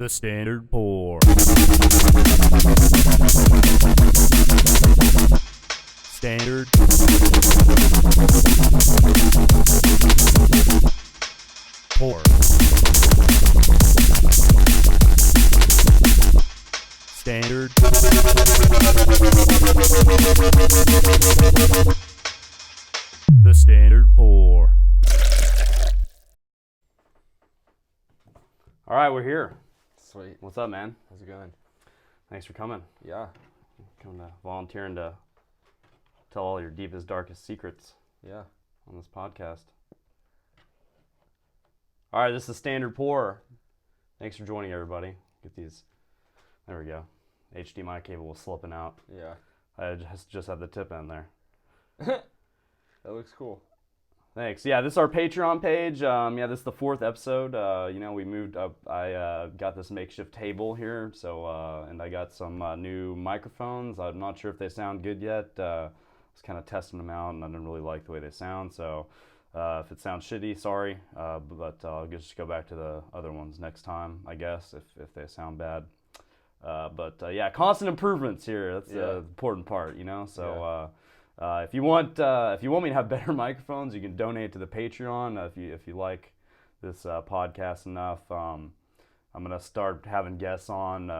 The standard pour. Standard. Pour. Standard. The standard pour. All right, we're here. Sweet. What's up, man? How's it going? Thanks for coming. Yeah. Coming to volunteering to tell all your deepest, darkest secrets Yeah. on this podcast. All right, this is Standard Pour. Thanks for joining, everybody. Get these. There we go. HDMI cable was slipping out. Yeah. I just had the tip in there. That looks cool. Thanks. Yeah, this is our Patreon page. This is the 4th episode. We moved up. I got this makeshift table here, so and I got some new microphones. I'm not sure if they sound good yet. I was kind of testing them out, and I didn't really like the way they sound. So if it sounds shitty, sorry. But I'll just go back to the other ones next time, I guess, if they sound bad. Constant improvements here. That's the important part, you know. So. Yeah. If you want me to have better microphones, you can donate to the Patreon. If you like this podcast enough, I'm gonna start having guests on.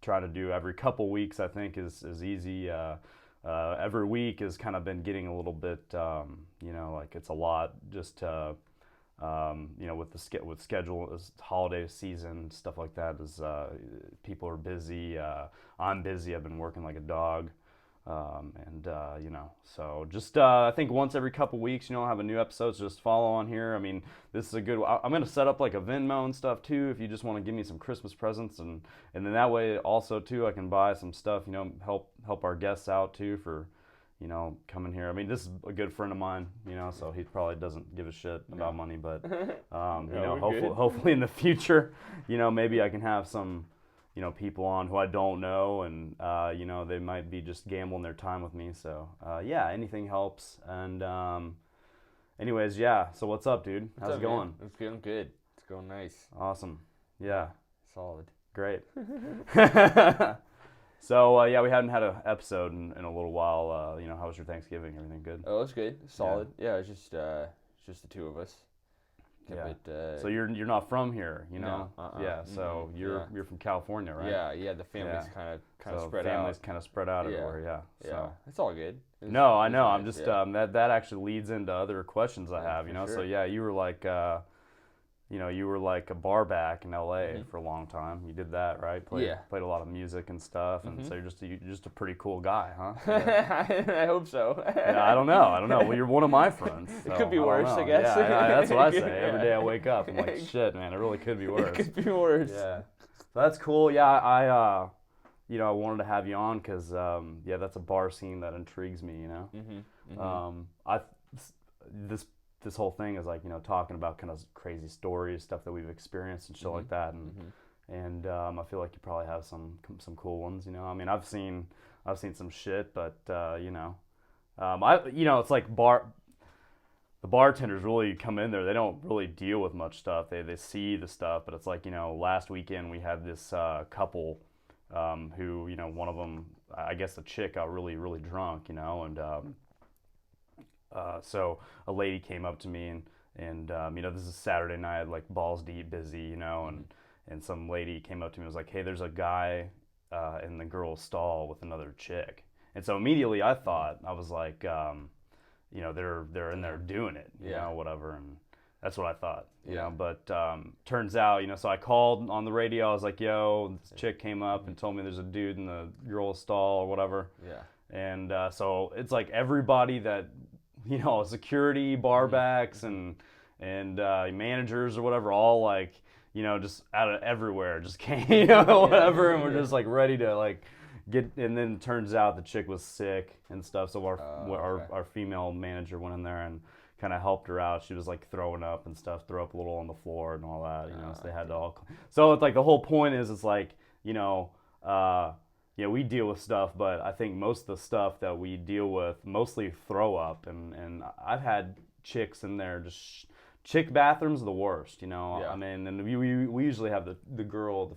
Try to do every couple weeks. I think is easy. Every week has kind of been getting a little bit, like it's a lot. Just with schedule, is holiday season, stuff like that. Is people are busy. I'm busy. I've been working like a dog. So just I think once every couple weeks, I'll have a new episode, so just follow on here. I mean, this is a good, I'm going to set up like a Venmo and stuff too, if you just want to give me some Christmas presents, and then that way also too, I can buy some stuff, help our guests out too for, coming here. I mean, this is a good friend of mine, so he probably doesn't give a shit about money, but, hopefully in the future, maybe I can have some, people on who I don't know, and, they might be just gambling their time with me. So, anything helps. And, so what's up, dude? How's it going? Man? It's going good. It's going nice. Awesome. Yeah. Solid. Great. So, we hadn't had an episode in a little while. How was your Thanksgiving? Everything good? Oh, it's good. Solid. Yeah, it's just the two of us. So you're not from here, No, Yeah. So you're from California, right? Yeah. The family's kind of so spread out. Family's kind of spread out everywhere. Yeah. So. It's all good. No, I know. Nice. I'm just that actually leads into other questions I have. Sure. So you were like, you were like a bar back in LA for a long time. You did that, right? Played a lot of music and stuff, and so you're just a pretty cool guy, huh? Yeah. I hope so. I don't know. Well, you're one of my friends. So it could be worse, I guess. Yeah, that's what I say. Every day I wake up, I'm like, shit, man, it really could be worse. It could be worse. Yeah. So that's cool. Yeah, I wanted to have you on because, that's a bar scene that intrigues me, This whole thing is like, talking about kind of crazy stories, stuff that we've experienced and shit like that. And I feel like you probably have some cool ones, I mean, I've seen some shit, but, it's like the bartenders really come in there. They don't really deal with much stuff. They see the stuff, but it's like, last weekend we had this couple who, one of them, I guess the chick got really, really drunk, and so a lady came up to me and this is Saturday night, like balls deep, busy, and some lady came up to me and was like, hey, there's a guy in the girl's stall with another chick. And so immediately I was like, they're in there doing it, whatever. And that's what I thought, but turns out, so I called on the radio. I was like, yo, this chick came up and told me there's a dude in the girl's stall or whatever. Yeah. And so it's like everybody that, security, barbacks, and managers or whatever, all like, just out of everywhere, just came, whatever, and we're just like ready to like get. And then it turns out the chick was sick and stuff, so our female manager went in there and kind of helped her out. She was like throwing up and stuff, threw up a little on the floor and all that, so they had to all. So it's like the whole point is, it's like, we deal with stuff, but I think most of the stuff that we deal with mostly throw up, and I've had chicks in there just chick bathrooms are the worst, you know. Yeah. I mean, and we usually have the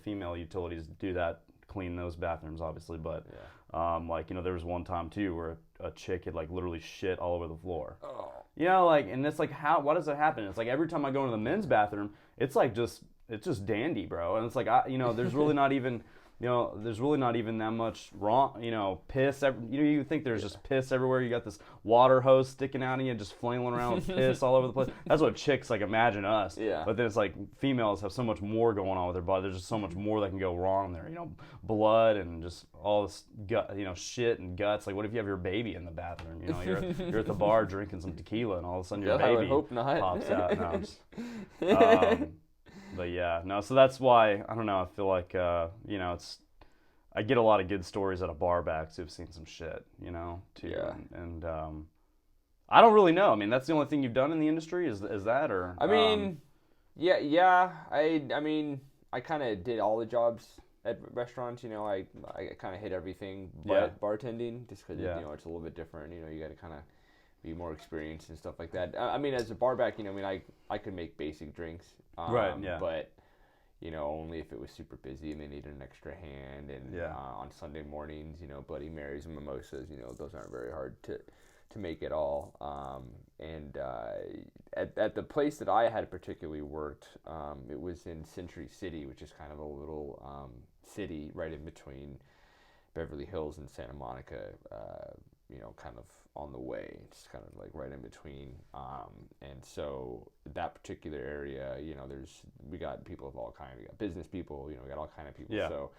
female utilities do that, clean those bathrooms, obviously. But like, you know, there was one time too where a chick had like literally shit all over the floor. Oh. You know, like, and it's like, why does it happen? It's like every time I go into the men's bathroom, it's just dandy, bro. And it's like, you know, there's really not even. You know, there's really not even that much wrong, you know, piss. You think there's just piss everywhere. You got this water hose sticking out of you, just flailing around with piss all over the place. That's what chicks, like, imagine us. Yeah. But then it's like females have so much more going on with their body. There's just so much more that can go wrong there. You know, blood and just all this gut, you know, shit and guts. Like, what if you have your baby in the bathroom? You know, you're at the bar drinking some tequila and all of a sudden your I would baby hope not. pops out. No, I'm just, but yeah, no, so that's why, I don't know, I feel like, you know, I get a lot of good stories out of bar backs who've seen some shit, you know, too. Yeah. And I don't really know. I mean, that's the only thing you've done in the industry is that, or? I mean, yeah. I mean, I kind of did all the jobs at restaurants, you know. I kind of hit everything but bartending, just because, you know, it's a little bit different. You know, you got to kind of be more experienced and stuff like that. I mean, as a bar back, you know, I mean, I could make basic drinks. Right, yeah. But, you know, only if it was super busy and they needed an extra hand. And on Sunday mornings, you know, Bloody Marys and mimosas, you know, those aren't very hard to make at all. At the place that I had particularly worked, it was in Century City, which is kind of a little city right in between Beverly Hills and Santa Monica, you know, kind of on the way. It's kind of like right in between. And so that particular area, you know, we got people of all kinds. We got business people, you know, we got all kind of people. Yeah. So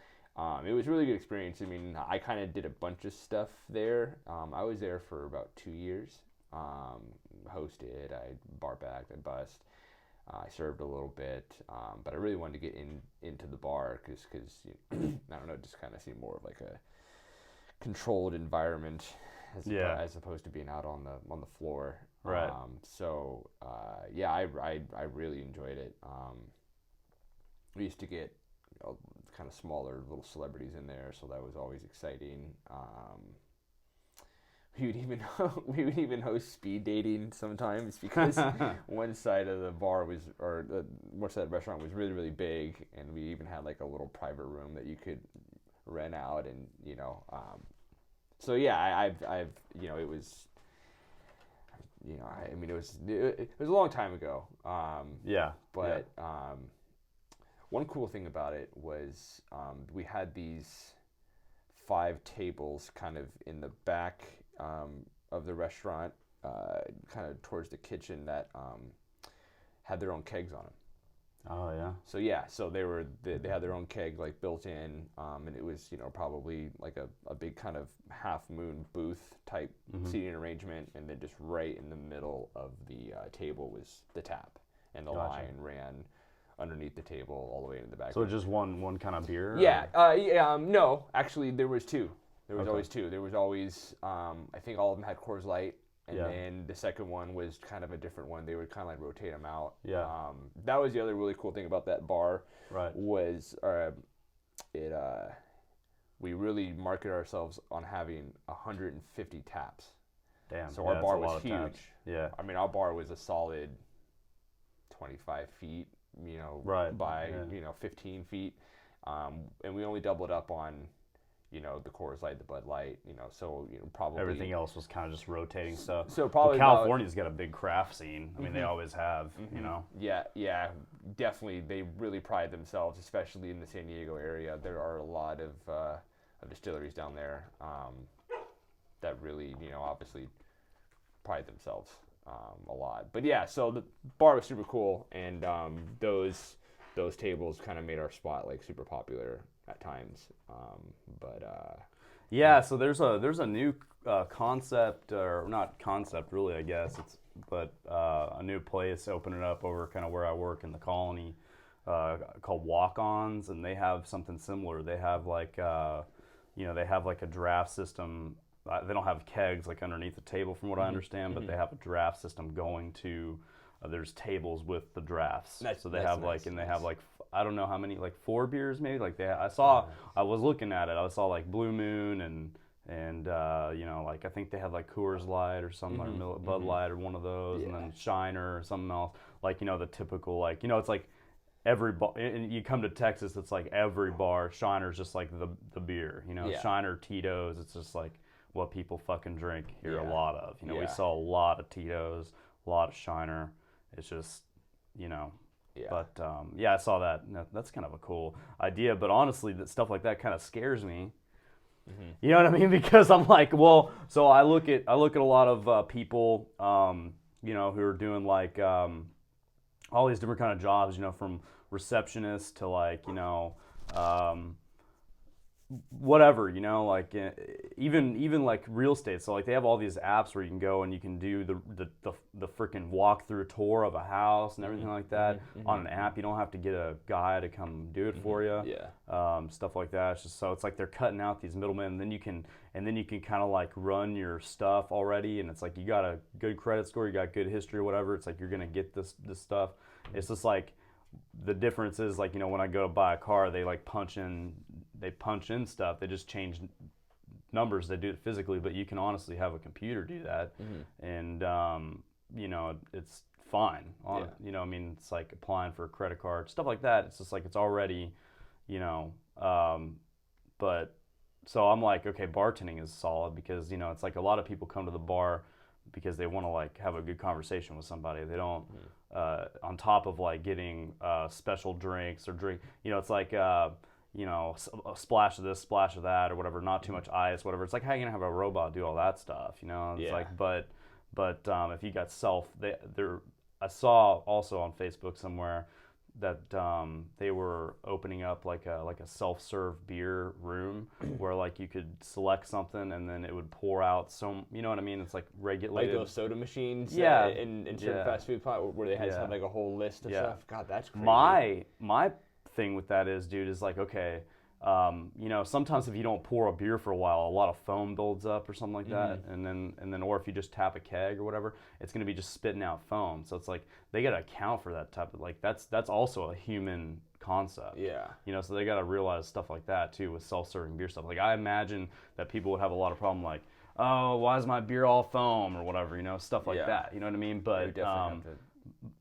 it was a really good experience. I mean, I kind of did a bunch of stuff there. I was there for about 2 years. Hosted, I bar backed, I bussed. I served a little bit, but I really wanted to get into the bar because you know, I don't know, it just kind of seemed more of like a controlled environment as opposed to being out on the floor. Right. So yeah, I really enjoyed it. We used to get, you know, kind of smaller little celebrities in there, so that was always exciting. We would even host speed dating sometimes because one side of the bar one side of the restaurant was really, really big, and we even had like a little private room that you could rent out, and you know, so yeah, I've you know, it was, you know, I mean, it was a long time ago. But one cool thing about it was we had these 5 tables kind of in the back of the restaurant, kind of towards the kitchen, that had their own kegs on them. Oh yeah. So yeah, so they had their own keg like built in, and it was, you know, probably like a big kind of half moon booth type seating arrangement, and then just right in the middle of the table was the tap, and the line ran underneath the table all the way into the back. So just one kind of beer? Yeah. No, actually there was 2. There was always 2. There was always, I think all of them had Coors Light, and then the second one was kind of a different one. They would kind of like rotate them out. Yeah. That was the other really cool thing about that bar. Right. Was we really marketed ourselves on having 150 taps. Damn. So our bar was huge. Taps. Yeah. I mean, our bar was a solid 25 feet, you know, by you know, 15 feet, and we only doubled up on, you know, the Coors Light, the Bud Light, you know, so, you know, probably everything else was kind of just rotating stuff. So probably California's got a big craft scene. I mean, they always have, you know. Yeah, definitely. They really pride themselves, especially in the San Diego area. There are a lot of distilleries down there that really, you know, obviously pride themselves a lot. But yeah, so the bar was super cool, and those tables kind of made our spot like super popular at times. Yeah, so there's a new concept, or not concept really, I guess, but a new place opening up over kind of where I work in the Colony, called Walk-Ons, and they have something similar. They have like you know, they have like a draft system. They don't have kegs like underneath the table, from what I understand, but they have a draft system going to. There's tables with the drafts, so they have like, and they have like, I don't know how many, like 4 beers maybe. Like I was looking at it, I saw like Blue Moon and And you know, like I think they had like Coors Light or something, or Bud Light or one of those, and then Shiner or something else. Like, you know, the typical, like, you know, it's like every bar. And you come to Texas, it's like every bar. Shiner's just like the beer. You know, Shiner, Tito's. It's just like what people fucking drink here a lot of. You know, we saw a lot of Tito's, a lot of Shiner. It's just, you know. Yeah. But yeah, I saw that. That's kind of a cool idea. But honestly, that stuff like that kind of scares me. You know what I mean? Because I'm like, well, so I look at a lot of people, you know, who are doing like all these different kind of jobs. You know, from receptionist to like, you know, whatever, you know, like even like real estate. So like they have all these apps where you can go and you can do the freaking walkthrough tour of a house and everything like that on an app. You don't have to get a guy to come do it for you. Stuff like that. It's just, so it's like they're cutting out these middlemen, and then you can kind of like run your stuff already, and it's like you got a good credit score, you got good history or whatever. It's like you're gonna get this stuff. It's just like the difference is, like, you know, when I go to buy a car, they like punch in stuff. They just change numbers. They do it physically, but you can honestly have a computer do that, and you know, it's fine. You know, I mean, it's like applying for a credit card, stuff like that. It's just like it's already, you know, but so I'm like, okay, bartending is solid because, you know, it's like a lot of people come to the bar because they want to like have a good conversation with somebody. They don't, on top of like getting special drinks or drink, you know, it's like, you know, a splash of this, splash of that, or whatever, not too much ice, whatever. It's like, how are you gonna have a robot do all that stuff, you know? It's like, but if you got I saw also on Facebook somewhere that they were opening up like a self-serve beer room where like you could select something and then it would pour out some, you know what I mean? It's like regulated. Like those soda machines in certain fast food spots where they had to have like a whole list of stuff. God, that's crazy. My thing with that is, dude, is like, okay, you know, sometimes if you don't pour a beer for a while, a lot of foam builds up or something like that, and then or if you just tap a keg or whatever, it's gonna be just spitting out foam. So it's like they gotta account for that type of, like, that's also a human concept. Yeah. You know, so they gotta realize stuff like that too with self-serving beer stuff. Like I imagine that people would have a lot of problem like, oh, why is my beer all foam or whatever, you know, stuff like that. You know what I mean? But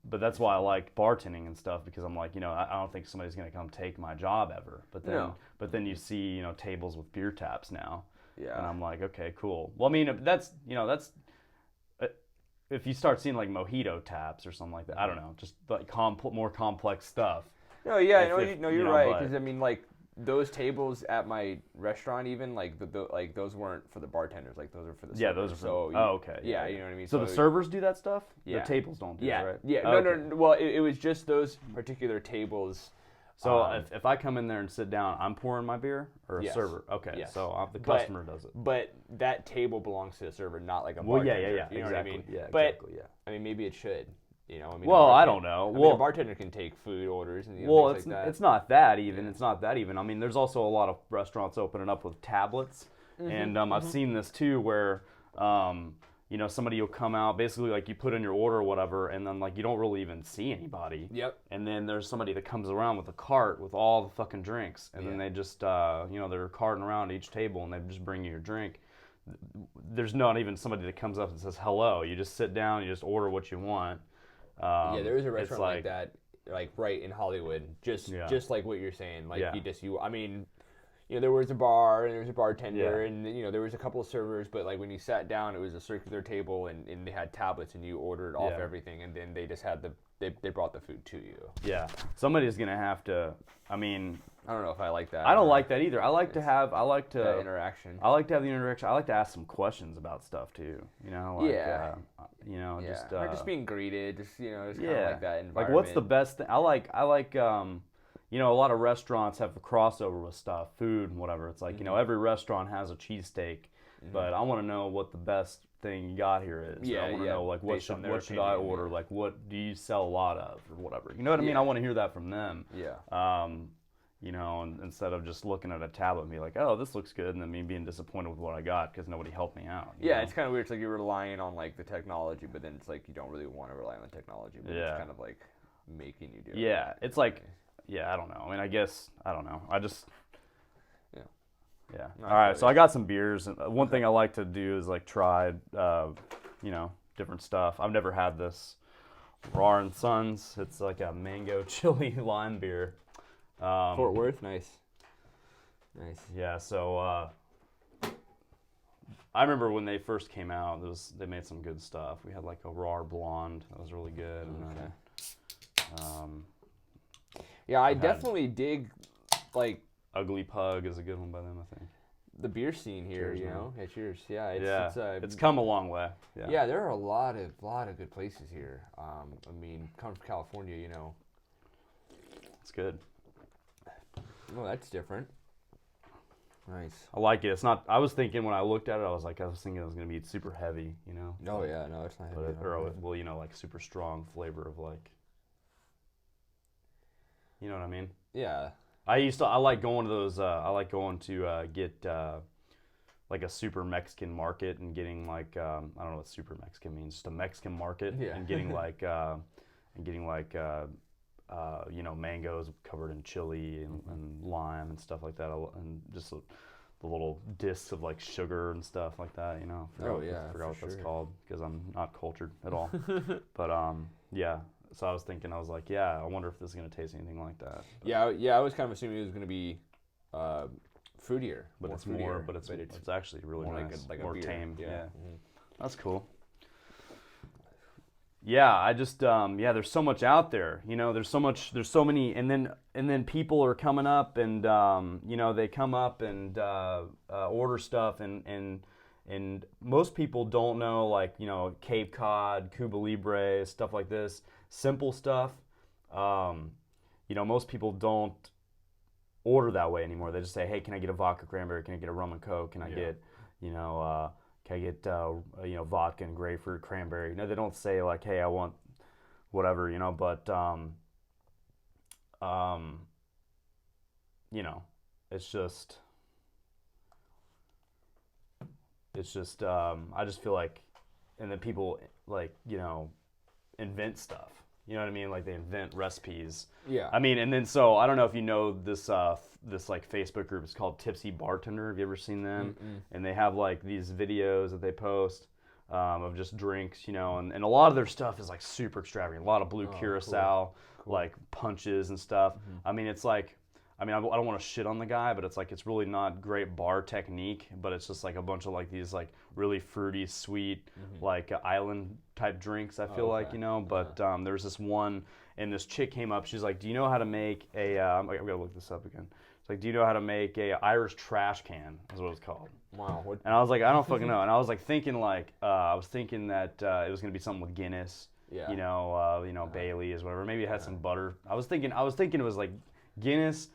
but that's why I like bartending and stuff, because I'm like, you know, I don't think somebody's gonna come take my job ever. But then you see, you know, tables with beer taps now, and I'm like, okay, cool. Well, I mean, that's, you know, that's if you start seeing like mojito taps or something like that, I don't know, just like more complex stuff. No, yeah, you're right, because I mean, like those tables at my restaurant, even like like those weren't for the bartenders, like those are for the servers. Yeah, those are for. Okay. Yeah, you know what I mean. So the servers do that stuff. Yeah. The tables don't do that, right? Yeah. No. Well, it was just those particular tables. So if I come in there and sit down, I'm pouring my beer, or a server. Okay. Yes. So the customer does it. But that table belongs to the server, not like a bartender. Well, yeah. You know exactly. what I mean? Yeah, but, exactly. Yeah. I mean, maybe it should. You know, I mean, well, I don't know. I mean, a bartender can take food orders and things like that. It's not that even. It's not that even. I mean, there's also a lot of restaurants opening up with tablets, and I've seen this too, where you know, somebody will come out, basically like you put in your order or whatever, and then like you don't really even see anybody. Yep. And then there's somebody that comes around with a cart with all the fucking drinks, and then they just you know, they're carting around each table and they just bring you your drink. There's not even somebody that comes up and says hello. You just sit down, you just order what you want. Yeah, there is a restaurant like that, like right in Hollywood, just like what you're saying. Like I mean, you know, there was a bar and there was a bartender and, you know, there was a couple of servers, but like when you sat down, it was a circular table and they had tablets and you ordered off everything, and then they just had they brought the food to you. Yeah, somebody's gonna have to. I mean, I don't know if I like that. I don't like that either. I like to have interaction. I like to have the interaction. I like to ask some questions about stuff too. You know, like, you know, just or just being greeted, just, you know, just kind of like that environment. Like, what's the best thing? I like you know, a lot of restaurants have a crossover with stuff, food and whatever. It's like, you know, every restaurant has a cheesesteak, but I want to know what the best thing you got here is. I want to know, like, what should I order? Like, what do you sell a lot of or whatever? You know what I mean? I want to hear that from them. Yeah. You know, and instead of just looking at a tablet and be like, oh, this looks good, and then me being disappointed with what I got because nobody helped me out. Yeah, it's kind of weird. It's like you're relying on like the technology, but then it's like you don't really want to rely on the technology, but it's kind of like making you do it. It's like, I don't know. I mean, I guess, I don't know. I just, Yeah. No, I All right. feel So you. I got some beers. And one thing I like to do is like try, different stuff. I've never had this Raw and Sons. It's like a mango chili lime beer. Fort Worth, nice. Yeah. So I remember when they first came out, they made some good stuff. We had like a Raw Blonde that was really good. And then, Yeah, I had- definitely dig like Ugly Pug is a good one by them, I think. the beer scene here. Cheers, You man. know, yeah, cheers. Yeah, It's come a long way. Yeah. Yeah, there are a lot of good places here. I mean, coming from California, you know. It's good. Well, that's different. Nice. I like it. It's not. I was thinking when I looked at it, I was thinking it was gonna be super heavy, you know. Oh yeah, no, it's not heavy. But like super strong flavor of like. You know what I mean? Yeah. I like going to those. I like going to get like a super Mexican market and getting like I don't know what super Mexican means. Just a Mexican market Yeah. and getting like mangoes covered in chili and lime and stuff like that, and just the little discs of like sugar and stuff like that. You know. Oh, yeah, I forgot for what that's sure. called because I'm not cultured at all. But yeah. So I was thinking, I was like, yeah, I wonder if this is gonna taste anything like that. But, Yeah, I was kind of assuming it was going to be fruitier. but more it's fruitier, more, but it's actually really more nice, like a more beer. tame. Yeah. Mhm. That's cool. Yeah, I just there's so much out there. You know, there's so many, and then people are coming up, and they come up and order stuff, and most people don't know, like, Cape Cod, Cuba Libre, stuff like this, simple stuff. Most people don't order that way anymore. They just say, hey, can I get a vodka cranberry? Can I get a rum and coke? Can I get, can I get vodka and grapefruit cranberry? They don't say like, hey, I want whatever, but it's just I just feel like, and then people like, invent stuff. You know what I mean? Like they invent recipes. Yeah. I mean, and then so I don't know if you know this this like Facebook group. It's called Tipsy Bartender. Have you ever seen them? Mm-mm. And they have like these videos that they post of just drinks, and a lot of their stuff is like super extravagant. A lot of blue curacao, like punches and stuff. I mean, it's like, I don't want to shit on the guy, but it's like, it's really not great bar technique, but it's just like a bunch of like these like really fruity, sweet, like island type drinks, I feel like, but there's this one, and this chick came up, she's like, do you know how to make a, I'm gonna look this up again. It's like, do you know how to make a Irish trash can, is what it's called. Wow. And I was like, I don't fucking know. And I was like thinking that it was gonna be something with Guinness, Yeah. Bailey's, whatever. Maybe it had some butter. I was thinking it was like Guinness,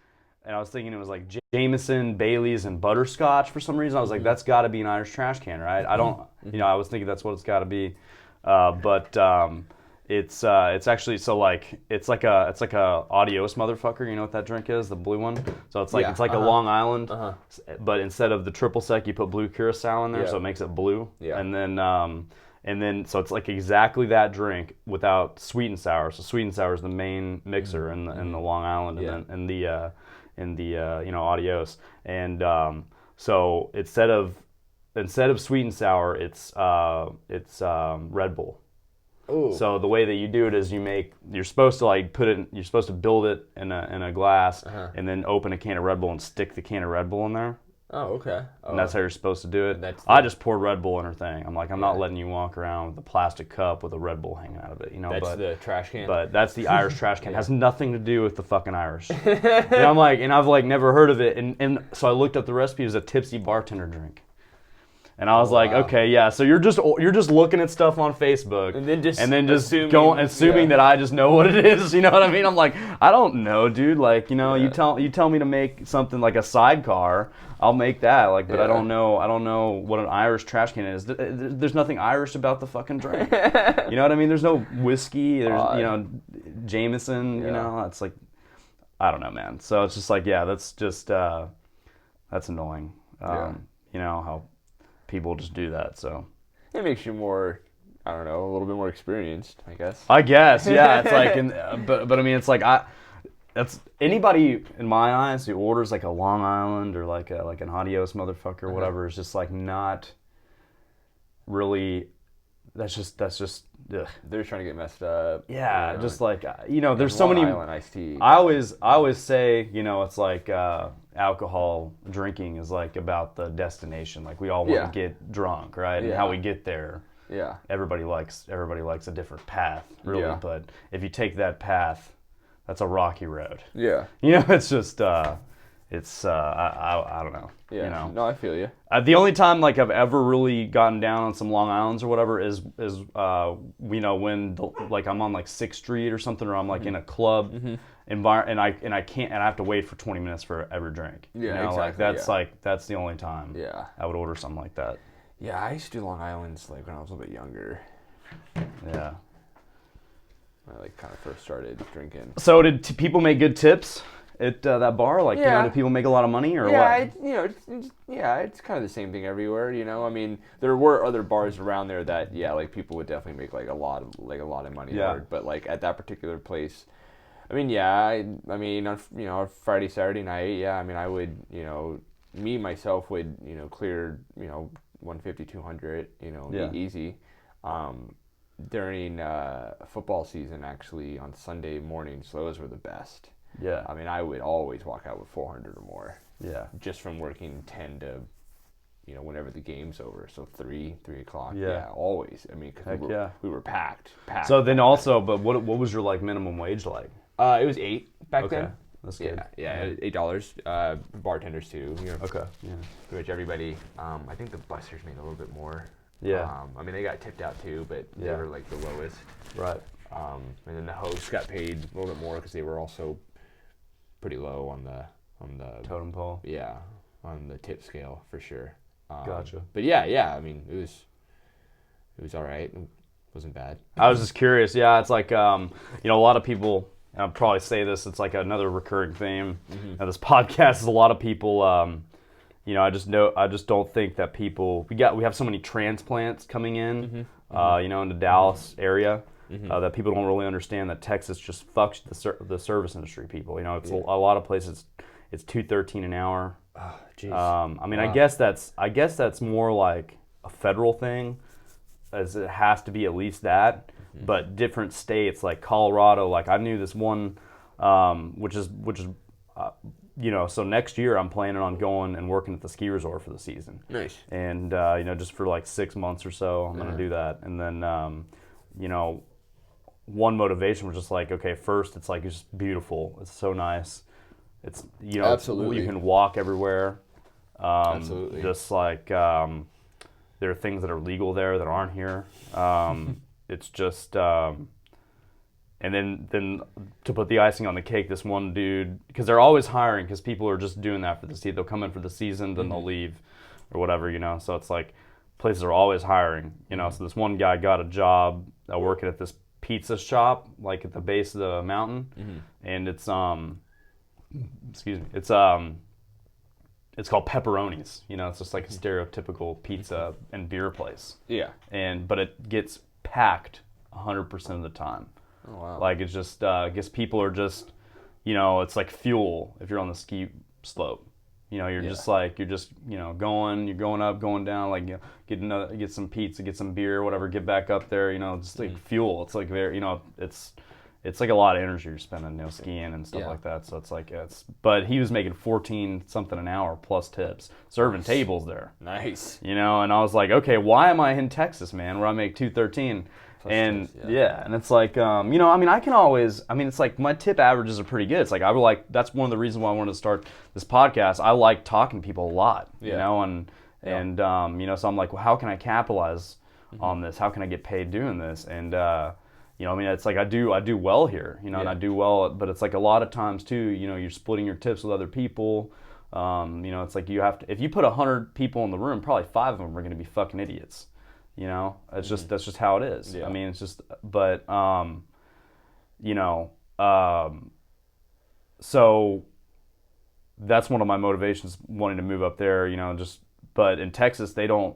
and I was thinking it was like Jameson, Bailey's, and butterscotch for some reason. I was like, that's got to be an Irish trash can, right? I don't, I was thinking that's what it's got to be, but it's actually, so like it's like a Adios motherfucker. You know what that drink is? The blue one. So it's like a Long Island, but instead of the triple sec, you put blue curacao in there, so it makes it blue. Yeah. And then so it's like exactly that drink without sweet and sour. So sweet and sour is the main mixer in the Long Island, and then in the Adios. And so instead of sweet and sour, it's Red Bull. Ooh. So the way that you do it is you're supposed to build it in a glass, and then open a can of Red Bull and stick the can of Red Bull in there. Oh, okay. And that's how you're supposed to do it. That's I just poured Red Bull in her thing. I'm like, I'm not letting you walk around with a plastic cup with a Red Bull hanging out of it, That's the trash can. But that's the Irish trash can. It has nothing to do with the fucking Irish. And I'm like, and I've like never heard of it. And so I looked up the recipe. It was a tipsy bartender drink. And I was like, wow. okay, yeah. So you're just looking at stuff on Facebook, And then just assuming that I just know what it is. You know what I mean? I'm like, I don't know, dude. Like, you tell me to make something like a sidecar, I'll make that. Like, but I don't know what an Irish trash can is. There's nothing Irish about the fucking drink. You know what I mean? There's no whiskey. There's Jameson. It's like, I don't know, man. So it's just like, yeah, that's just that's annoying. How people just do that. So it makes you more, I don't know, a little bit more experienced, I guess. Yeah. It's like, but I mean, it's like That's anybody in my eyes who orders like a Long Island or like an Adios motherfucker or whatever is just like not really. That's just. Ugh. They're trying to get messed up. Yeah, you know, just like there's so Long many. Island iced tea. I always say it's like alcohol drinking is like about the destination. Like we all want to get drunk, right? And how we get there. Yeah. Everybody likes a different path, really. Yeah. But if you take that path, that's a rocky road. Yeah. It's just I don't know. Yeah. No, I feel you. The only time like I've ever really gotten down on some Long Islands or whatever is when like I'm on like 6th Street or something, or I'm like in a club environment and I have to wait for 20 minutes for every drink. Yeah, exactly. Like That's the only time. Yeah. I would order something like that. Yeah, I used to do Long Islands like when I was a little bit younger. Yeah. When I like kind of first started drinking. So did people make good tips at that bar? Like, did people make a lot of money or what? It's kind of the same thing everywhere. I mean, there were other bars around there that like people would definitely make like a lot of money. Yeah. But like at that particular place, I mean, on Friday, Saturday night, I mean, I would, me myself would, clear, 150, 200, easy. During football season, actually, on Sunday mornings, those were the best. Yeah. I mean, I would always walk out with 400 or more. Yeah. Just from working 10 to, whenever the game's over. So 3 o'clock. Yeah. Yeah, always. I mean, because we were packed. So then also, but what was your like minimum wage like? It was $8 back then. That's good. Yeah, $8. Bartenders too. Okay. Yeah. Pretty much everybody. I think the bussers made a little bit more. Yeah. I mean, they got tipped out too, but they were like the lowest. Right. And then the hosts got paid a little bit more because they were also pretty low on the totem pole. Yeah, on the tip scale for sure. Gotcha. But yeah. I mean, it was all right. It wasn't bad. I was just curious. Yeah, it's like a lot of people. And I'll probably say this. It's like another recurring theme. Now this podcast is a lot of people. I just don't think that people. We have so many transplants coming in. In the Dallas area. That people don't really understand that Texas just fucks the service industry people. It's a lot of places. It's $2.13 an hour. Oh, jeez. I mean, I guess that's more like a federal thing, as it has to be at least that. But different states like Colorado, like I knew this one, which is so next year I'm planning on going and working at the ski resort for the season. Nice. And just for like 6 months or so, I'm gonna do that, and then one motivation was just like, okay, first it's like it's just beautiful, it's so nice, it's Absolutely. You can walk everywhere. Absolutely. Just like there are things that are legal there that aren't here. It's just and then to put the icing on the cake, this one dude, because they're always hiring, because people are just doing that for the season. They'll come in for the season, then they'll leave or whatever, so it's like places are always hiring, so this one guy got a job working at this pizza shop like at the base of the mountain, and it's it's called Pepperoni's. It's just like a stereotypical pizza and beer place. Yeah. But it gets packed 100% of the time. Oh, wow. Like it's just, I guess people are just, it's like fuel if you're on the ski slope. You're just like, you're going up, going down, like, get some pizza, get some beer, whatever, get back up there, just like fuel. It's like very, it's like a lot of energy you're spending, skiing and stuff like that. So it's like, but he was making 14 something an hour plus tips, serving tables there. Nice. And I was like, okay, why am I in Texas, man, where I make $2.13? And tips, and it's like, I mean, I can always, it's like my tip averages are pretty good. It's like, that's one of the reasons why I wanted to start this podcast. I like talking to people a lot, so I'm like, well, how can I capitalize on this? How can I get paid doing this? And, it's like I do well here, and I do well, but it's like a lot of times too, you're splitting your tips with other people. It's like you have to, if you put 100 people in the room, probably 5 of them are going to be fucking idiots. It's just, that's just how it is. Yeah. I mean, it's just, but, so that's one of my motivations wanting to move up there, but in Texas, they don't,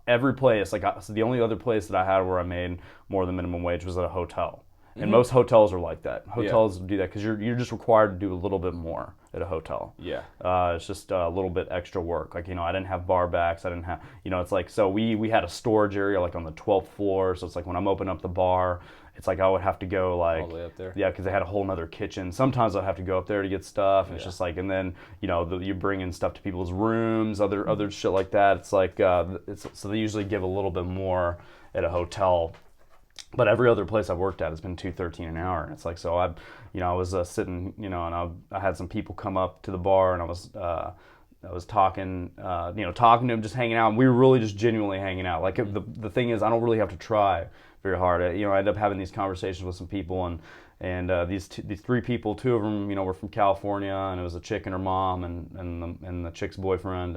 every place, so the only other place that I had where I made more than minimum wage was at a hotel. And most hotels are like that. Hotels do that because you're just required to do a little bit more at a hotel. Yeah. It's just a little bit extra work. Like, I didn't have bar backs. I didn't have, it's like, so we had a storage area like on the 12th floor. So it's like when I'm opening up the bar, it's like I would have to go like, all the way up there. Yeah, because they had a whole nother kitchen. Sometimes I'd have to go up there to get stuff. And it's just like, and then, you bring in stuff to people's rooms, other shit like that. It's like, so they usually give a little bit more at a hotel. But every other place I've worked at has been $2.13 an hour, and it's like, so I was sitting, and I had some people come up to the bar, and I was talking, talking to them, just hanging out, and we were really just genuinely hanging out. Like the thing is, I don't really have to try very hard. I end up having these conversations with some people, and these three people, two of them, were from California, and it was a chick and her mom, and the chick's boyfriend,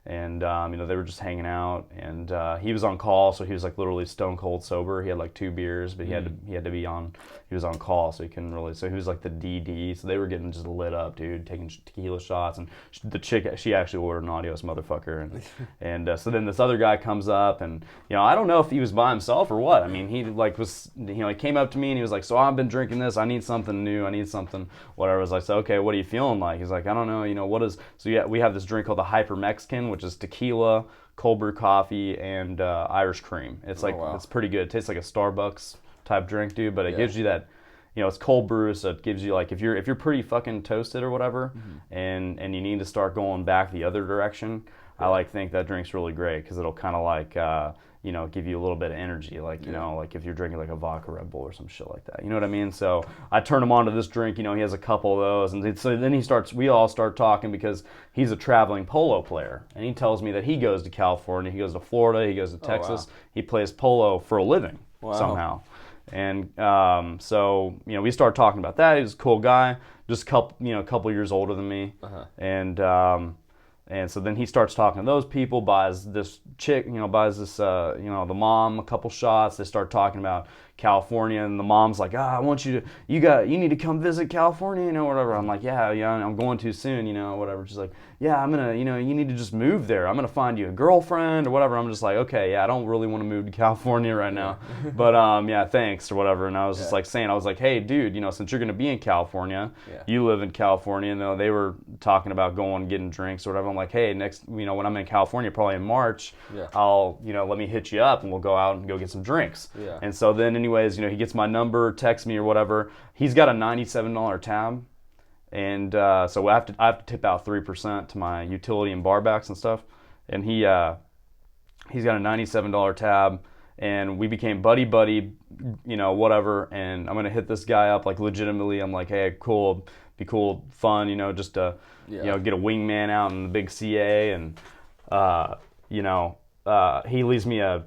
and they were just hanging out, and he was on call, so he was like literally stone cold sober. He had like 2 beers, but he had to be on. He was on call, so he couldn't really. So he was like the DD. So they were getting just lit up, dude, taking tequila shots. And the chick, she actually ordered an adios motherfucker, and so then this other guy comes up, and I don't know if he was by himself or what. I mean, he like was, he came up to me and he was like, so I've been drinking this. I need something new. I need something whatever. I was like, so okay, what are you feeling like? He's like, I don't know. What is? So yeah, we have this drink called the Hyper Mexican, which is tequila, cold brew coffee, and Irish cream. It's like, it's pretty good. It tastes like a Starbucks type drink, dude, but it gives you that, it's cold brew, so it gives you like, if you're pretty fucking toasted or whatever, and you need to start going back the other direction, I think that drink's really great because it'll kind of like give you a little bit of energy, like like if you're drinking like a vodka Red Bull or some shit like that, you know what I mean? So I turn him on to this drink. He has a couple of those, and so then we all start talking because he's a traveling polo player, and he tells me that he goes to California, he goes to Florida, he goes to Texas. He plays polo for a living somehow. And so we started talking about that. He was a cool guy, just a couple years older than me, and so then he starts talking to those people, buys this chick, buys this, the mom a couple shots. They start talking about California, and the mom's like, I want you need to come visit California, whatever. I'm like, yeah, I'm going to soon, whatever. She's like, yeah, I'm gonna, you need to just move there. I'm gonna find you a girlfriend or whatever. I'm just like, okay, yeah, I don't really want to move to California right now, but yeah, thanks or whatever. And I was just like saying, I was like, hey, dude, since you're gonna be in California, you live in California, and they were talking about going and getting drinks or whatever. I'm like, hey, next, when I'm in California, probably in March, I'll, let me hit you up and we'll go out and go get some drinks. And so then anyways, he gets my number, texts me or whatever. He's got a $97 tab. And so I have to tip out 3% to my utility and barbacks and stuff. And he's got a $97 tab, and we became buddy, whatever. And I'm gonna hit this guy up like legitimately. I'm like, hey, cool, be cool, fun, just to get a wingman out in the big CA, and he leaves me a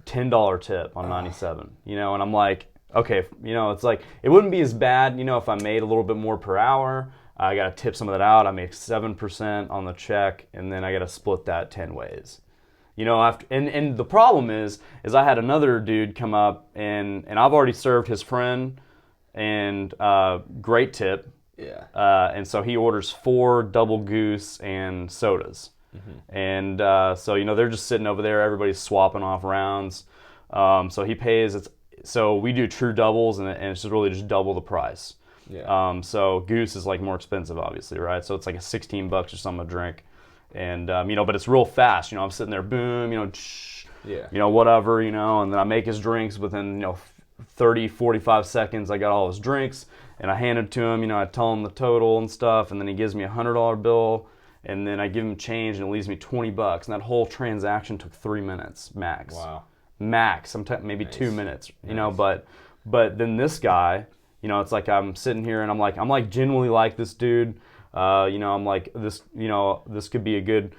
$10 tip on 97, and I'm like, okay, it's like, it wouldn't be as bad, if I made a little bit more per hour. I got to tip some of that out. I make 7% on the check, and then I got to split that 10 ways. After, and the problem is I had another dude come up, and I've already served his friend, and great tip. Yeah. And so he orders 4 double goose and sodas. And so they're just sitting over there. Everybody's swapping off rounds. So he pays. So we do true doubles, and it's just really just double the price. Yeah. So goose is like more expensive, obviously, right? So it's like a $16 or something a drink, and but it's real fast. I'm sitting there, boom, whatever, and then I make his drinks within 30, 45 seconds. I got all his drinks, and I hand it to him. I tell him the total and stuff, and then he gives me a $100 bill. And then I give him change, and it leaves me $20. And that whole transaction took 3 minutes max. Wow. Max, sometimes maybe nice. 2 minutes. But then this guy, it's like I'm sitting here, and I'm like genuinely like this dude. I'm like this. This could be a good.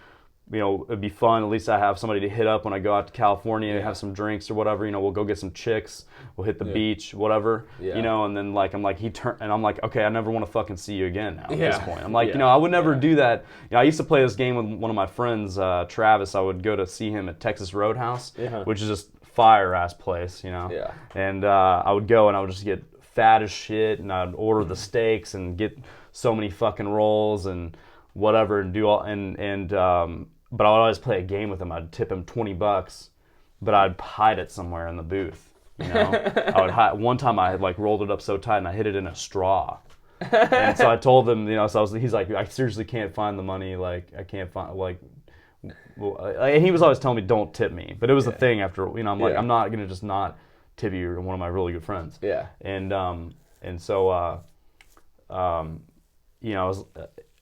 It'd be fun. At least I have somebody to hit up when I go out to California, have some drinks or whatever. We'll go get some chicks. We'll hit the beach, whatever. Yeah. And then I'm like, I'm like, okay, I never want to fucking see you again now at this point. I'm like, I would never do that. I used to play this game with one of my friends, Travis. I would go to see him at Texas Roadhouse, which is just fire ass place, Yeah. And I would go, and I would just get fat as shit, and I'd order the steaks and get so many fucking rolls and whatever, and do all but I would always play a game with him. I'd tip him $20, but I'd hide it somewhere in the booth, You know, one time I had like rolled it up so tight and I hid it in a straw. And so I told him, you know, he's like, I seriously can't find the money. Like, I can't find, like, and he was always telling me, don't tip me. But it was a thing after, you know, I'm like, I'm not going to just not tip you. You're one of my really good friends. Yeah. And so, you know,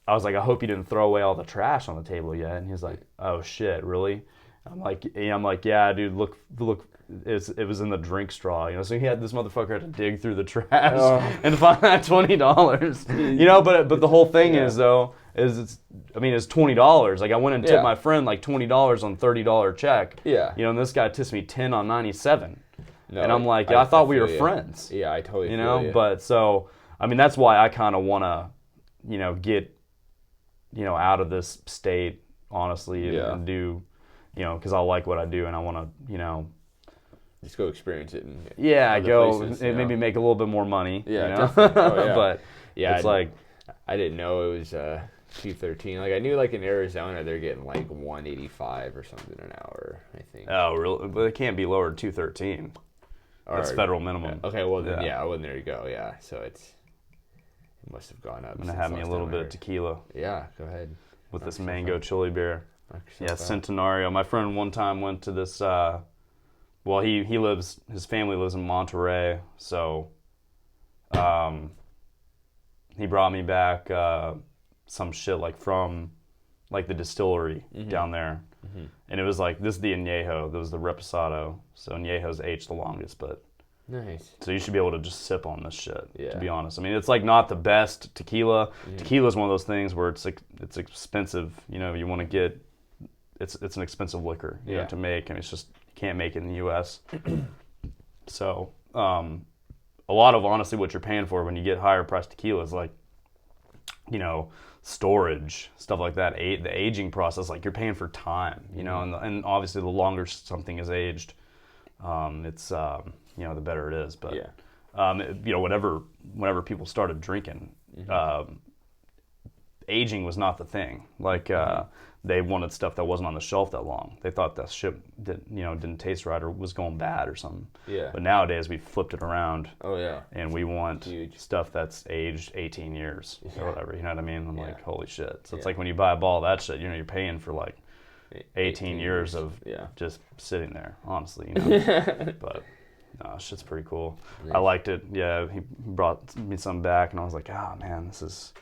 I was like, I hope you didn't throw away all the trash on the table yet. And he's like, oh shit, really? I'm like, yeah, dude, look, it was in the drink straw, you know. So this motherfucker had to dig through the trash and find that $20, you know. But the whole thing is it's $20. Like I went and tipped my friend like $20 on $30 check. Yeah. You know, and this guy tips me 10 on 97. No, and I'm like, I thought we were friends. Yeah, I totally. You know, feel but so I mean that's why I kind of want to, you know, get, you know, out of this state honestly and do, you know, because I like what I do and I want to, you know. Just go experience it. And places, maybe make a little bit more money. Yeah, you know? definitely. Oh, yeah. But yeah, it's like I didn't know it was 213. Like I knew like in Arizona they're getting like 185 or something an hour. I think. Oh, really? But it can't be lower than 213. That's federal minimum. Okay, well then well there you go. Yeah, so it must have gone up. I'm gonna have me a little bit of tequila. Yeah, go ahead. With this mango chili beer. Yeah, out. Centenario. My friend one time went to this. Well, his family lives in Monterey, so he brought me back some shit like from like the distillery down there. Mm-hmm. And it was like, this is the añejo, that was the reposado. So añejo's aged the longest, but nice. So you should be able to just sip on this shit, to be honest. I mean, it's like not the best tequila. Mm-hmm. Tequila is one of those things where it's expensive. You know, you want to get, it's an expensive liquor, you know, to make, and it's just, you can't make it in the U.S. So a lot of, honestly, what you're paying for when you get higher priced tequila is like, you know, storage, stuff like that, the aging process, like you're paying for time, you know, and obviously the longer something is aged, it's, you know, the better it is. But, you know, whenever people started drinking, aging was not the thing. Like, they wanted stuff that wasn't on the shelf that long. They thought that shit didn't taste right or was going bad or something. Yeah. But nowadays we flipped it around. Oh yeah. And we want stuff that's aged 18 years or whatever. You know what I mean? I'm like, holy shit. So it's like when you buy a ball of that shit, you know, you're paying for like 18 years of just sitting there. Honestly, you know. But no, shit's pretty cool. Nice. I liked it. Yeah, he brought me some back, and I was like, oh man, this is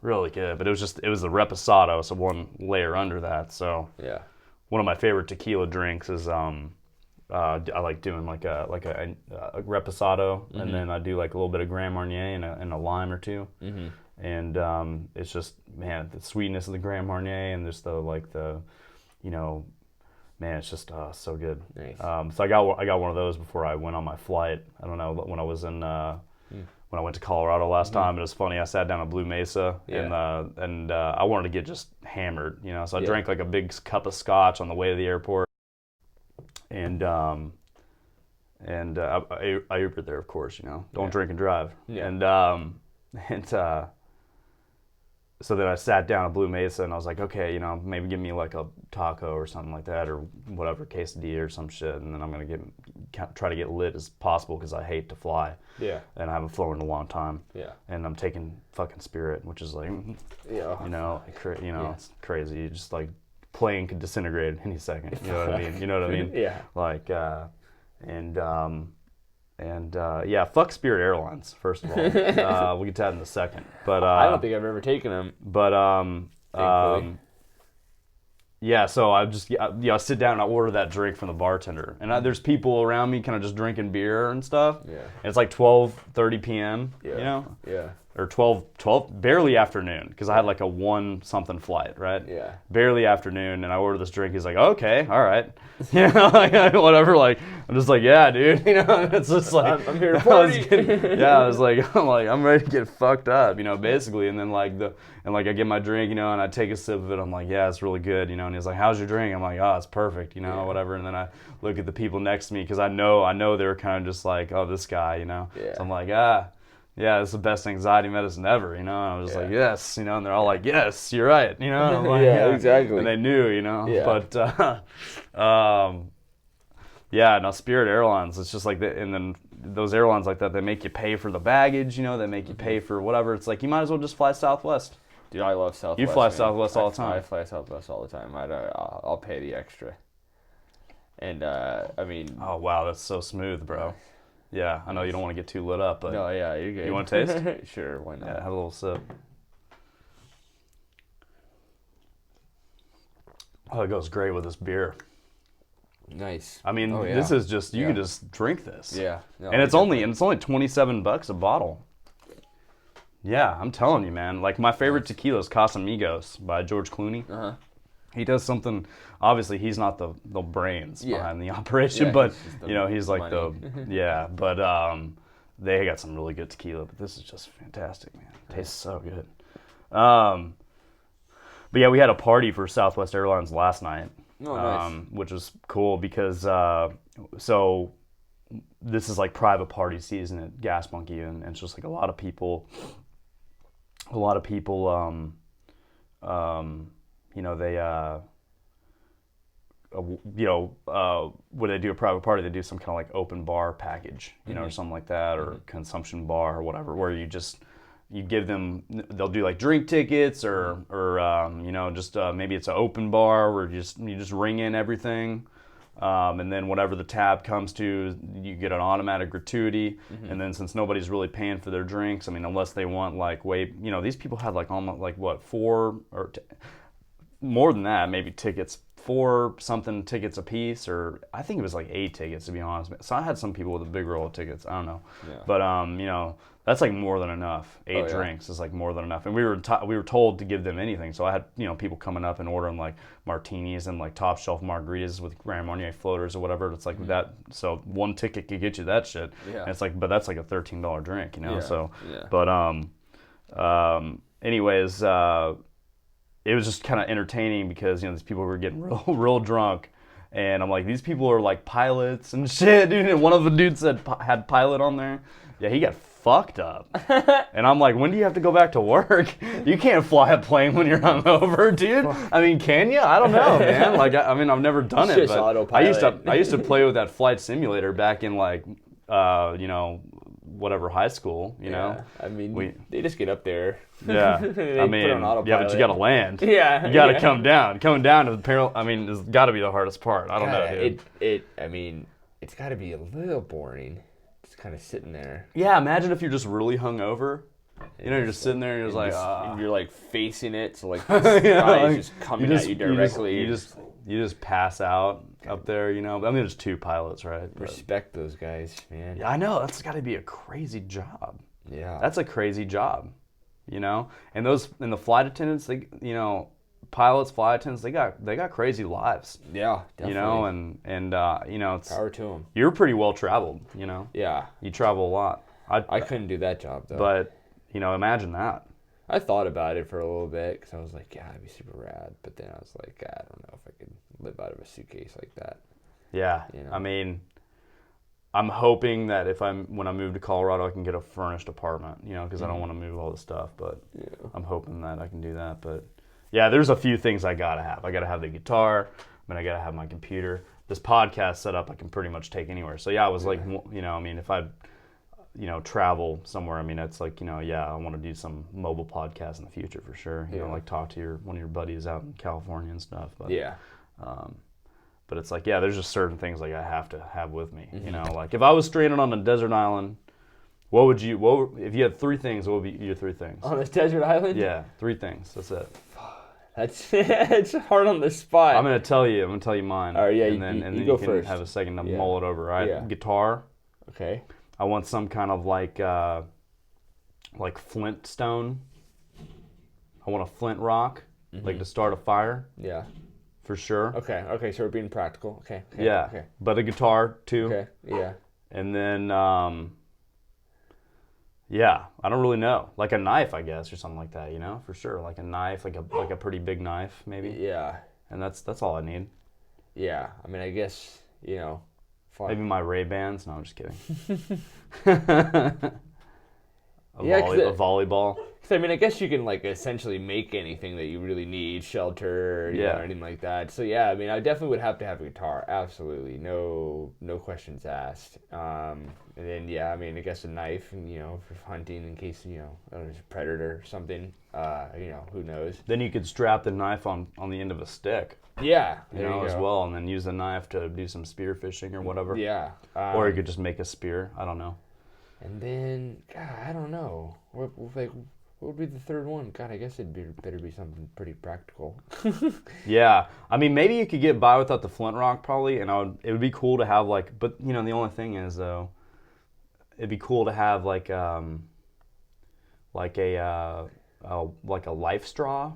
really good. But it was the reposado, so one layer under that. So one of my favorite tequila drinks is I like doing like a reposado, and then I do like a little bit of Grand Marnier and a lime or two, and it's just, man, the sweetness of the Grand Marnier and just the you know, man, it's just so good. Nice. So I got one of those before I went on my flight. I don't know, when I was in when I went to Colorado last time. It was funny. I sat down at Blue Mesa, and I wanted to get just hammered, you know. So I drank like a big cup of scotch on the way to the airport, and I Ubered there, of course, you know. Don't drink and drive. Yeah. And so then I sat down at Blue Mesa, and I was like, okay, you know, maybe give me like a taco or something like that, or whatever, quesadilla or some shit, and then I'm gonna try to get lit as possible because I hate to fly. Yeah. And I haven't flown in a long time. Yeah. And I'm taking fucking Spirit, which is like, you know, it's crazy. Just like plane could disintegrate any second. You know what I mean? You know what I mean? Yeah. Like, fuck Spirit Airlines, first of all. We'll get to that in a second. But I don't think I've ever taken them. But so I just I sit down and I order that drink from the bartender, and there's people around me kind of just drinking beer and stuff. Yeah. And it's like 12:30 p.m. You know. Yeah. Or 12, barely afternoon, because I had like a 1-something flight, right? Yeah. Barely afternoon, and I ordered this drink. He's like, okay, all right. You know, like, whatever. Like, I'm just like, yeah, dude. You know, it's just like, I'm here to party. I was like, I'm ready to get fucked up, you know, basically. And then I get my drink, you know, and I take a sip of it. I'm like, yeah, it's really good, you know. And he's like, how's your drink? I'm like, oh, it's perfect, you know, whatever. And then I look at the people next to me, because I know they're kind of just like, oh, this guy, you know. Yeah. So I'm like, yeah, it's the best anxiety medicine ever, you know. And I was like, yes, you know, and they're all like, yes, you're right, you know. And I'm like, exactly. And they knew, you know. Yeah. But Yeah, no, Spirit Airlines, it's just like that. And then those airlines like that, they make you pay for the baggage, you know, they make you pay for whatever. It's like, you might as well just fly Southwest. Dude, I love Southwest. You fly man. Southwest all the time. I fly Southwest all the time. I'll pay the extra. And I mean, Oh, wow, that's so smooth, bro. Yeah, I know you don't want to get too lit up, but no, yeah, you're good. You want to taste? Sure, why not? yeah, have a little sip. Oh, it goes great with this beer. Nice. I mean, Oh, yeah. this is just, you Yeah. can just drink this. Yeah. No, And it's only $27 a bottle. Yeah, I'm telling you, man. Like, my favorite tequila is Casamigos by George Clooney. Uh-huh. He does something. Obviously, he's not the brains Yeah. behind the operation, Yeah, but he's just the you know, he's like money. but they got some really good tequila. But this is just fantastic, man. It tastes so good. But yeah, we had a party for Southwest Airlines last night, Oh, nice. which was cool because so this is like private party season at Gas Monkey, and it's just like a lot of people. You know, they when they do a private party, they do some kind of like open bar package, you know, or something like that, or consumption bar or whatever, where you give them, they'll do like drink tickets or you know, just maybe it's an open bar where you just ring in everything. And then whatever the tab comes to, you get an automatic gratuity. And then since nobody's really paying for their drinks, I mean, unless they want like you know, these people had like almost like what, more than that, maybe tickets, 4 something tickets a piece, or I think it was like 8 tickets, to be honest. So I had some people with a big roll of tickets. I don't know, but you know, that's like more than enough. 8 drinks is like more than enough, and we were told to give them anything. So I had, you know, people coming up and ordering like martinis and like top shelf margaritas with Grand Marnier floaters or whatever. It's like that. So one ticket could get you that shit. Yeah. And it's like, but that's like a $13 drink, you know. Yeah. So, Yeah. but anyways. It was just kind of entertaining because, you know, these people were getting real drunk, and I'm like, these people are like pilots and shit, dude. And one of the dudes had pilot on there. Yeah, he got fucked up. And I'm like, when do you have to go back to work? You can't fly a plane when you're hungover, dude. I mean, can you? I don't know, man. Like, I mean, I've never done It's it, just but autopilot. I used to play with that flight simulator back in like, you know, whatever high school, you know. I mean, they just get up there. Yeah, They I put mean, on autopilot. yeah, but you got to land. Yeah, you got to yeah. come down. Coming down to the peril. I mean, it's got to be the hardest part. I don't know, dude. I mean, it's got to be a little boring. Just kind of sitting there. Yeah, imagine if you're just really hungover. You know, you're just sitting there and you're just like, and you're like facing it, so like the sky is just coming at you directly. You just pass out up there, you know. I mean, there's 2 pilots, right? But, Respect those guys, man. yeah, I know. That's got to be a crazy job. Yeah. That's a crazy job, you know. And the flight attendants, they, you know, pilots, flight attendants, they got crazy lives. Yeah, definitely. You know, and you know, it's Power to them. you're pretty well traveled, you know. Yeah. You travel a lot. I couldn't do that job, though. But, you know, imagine that. I thought about it for a little bit, because I was like, yeah, it'd be super rad. But then I was like, I don't know if I could live out of a suitcase like that. Yeah. You know? I mean, I'm hoping that when I move to Colorado, I can get a furnished apartment, you know, because I don't want to move all this stuff. But I'm hoping that I can do that. But, yeah, there's a few things I got to have. I got to have the guitar. I mean, I got to have my computer. This podcast setup I can pretty much take anywhere. So, yeah, I was like, you know, I mean, if I, you know, travel somewhere, I mean, it's like, you know, yeah, I want to do some mobile podcasts in the future for sure. You know, like talk to one of your buddies out in California and stuff. But, but it's like, yeah, there's just certain things like I have to have with me. You know, like if I was stranded on a desert island, if you had 3 things, what would be your 3 things? On this desert island? Yeah, 3 things. That's it. That's it's hard on the spot. I'm gonna tell you mine. All right, yeah, and then you you go can first. have a second to mull it over. Right? Yeah. Guitar. Okay. I want some kind of like flint stone. I want a flint rock, like to start a fire. Yeah. For sure. Okay, so we're being practical. Okay. Yeah. Okay. But a guitar too. Okay. Yeah. And then, yeah, I don't really know. Like a knife, I guess, or something like that. You know, for sure. Like a knife, like a pretty big knife, maybe. Yeah. And that's all I need. Yeah. I mean, I guess, you know. Maybe my Ray-Bans. No, I'm just kidding. A volleyball. So, I mean, I guess you can, like, essentially make anything that you really need, shelter, you know, or anything like that. So, yeah, I mean, I definitely would have to have a guitar. Absolutely. No questions asked. And then, yeah, I mean, I guess a knife, and, you know, for hunting in case, you know, there's a predator or something. You know, who knows? Then you could strap the knife on the end of a stick. Yeah. You know, as well, and then use the knife to do some spear fishing or whatever. Yeah. Or you could just make a spear. I don't know. And then, God, I don't know. What would be the third one? God, I guess better be something pretty practical. Yeah, I mean, maybe you could get by without the flint rock probably, and it would be cool to have like, but you know, the only thing is though, it'd be cool to have like a life straw.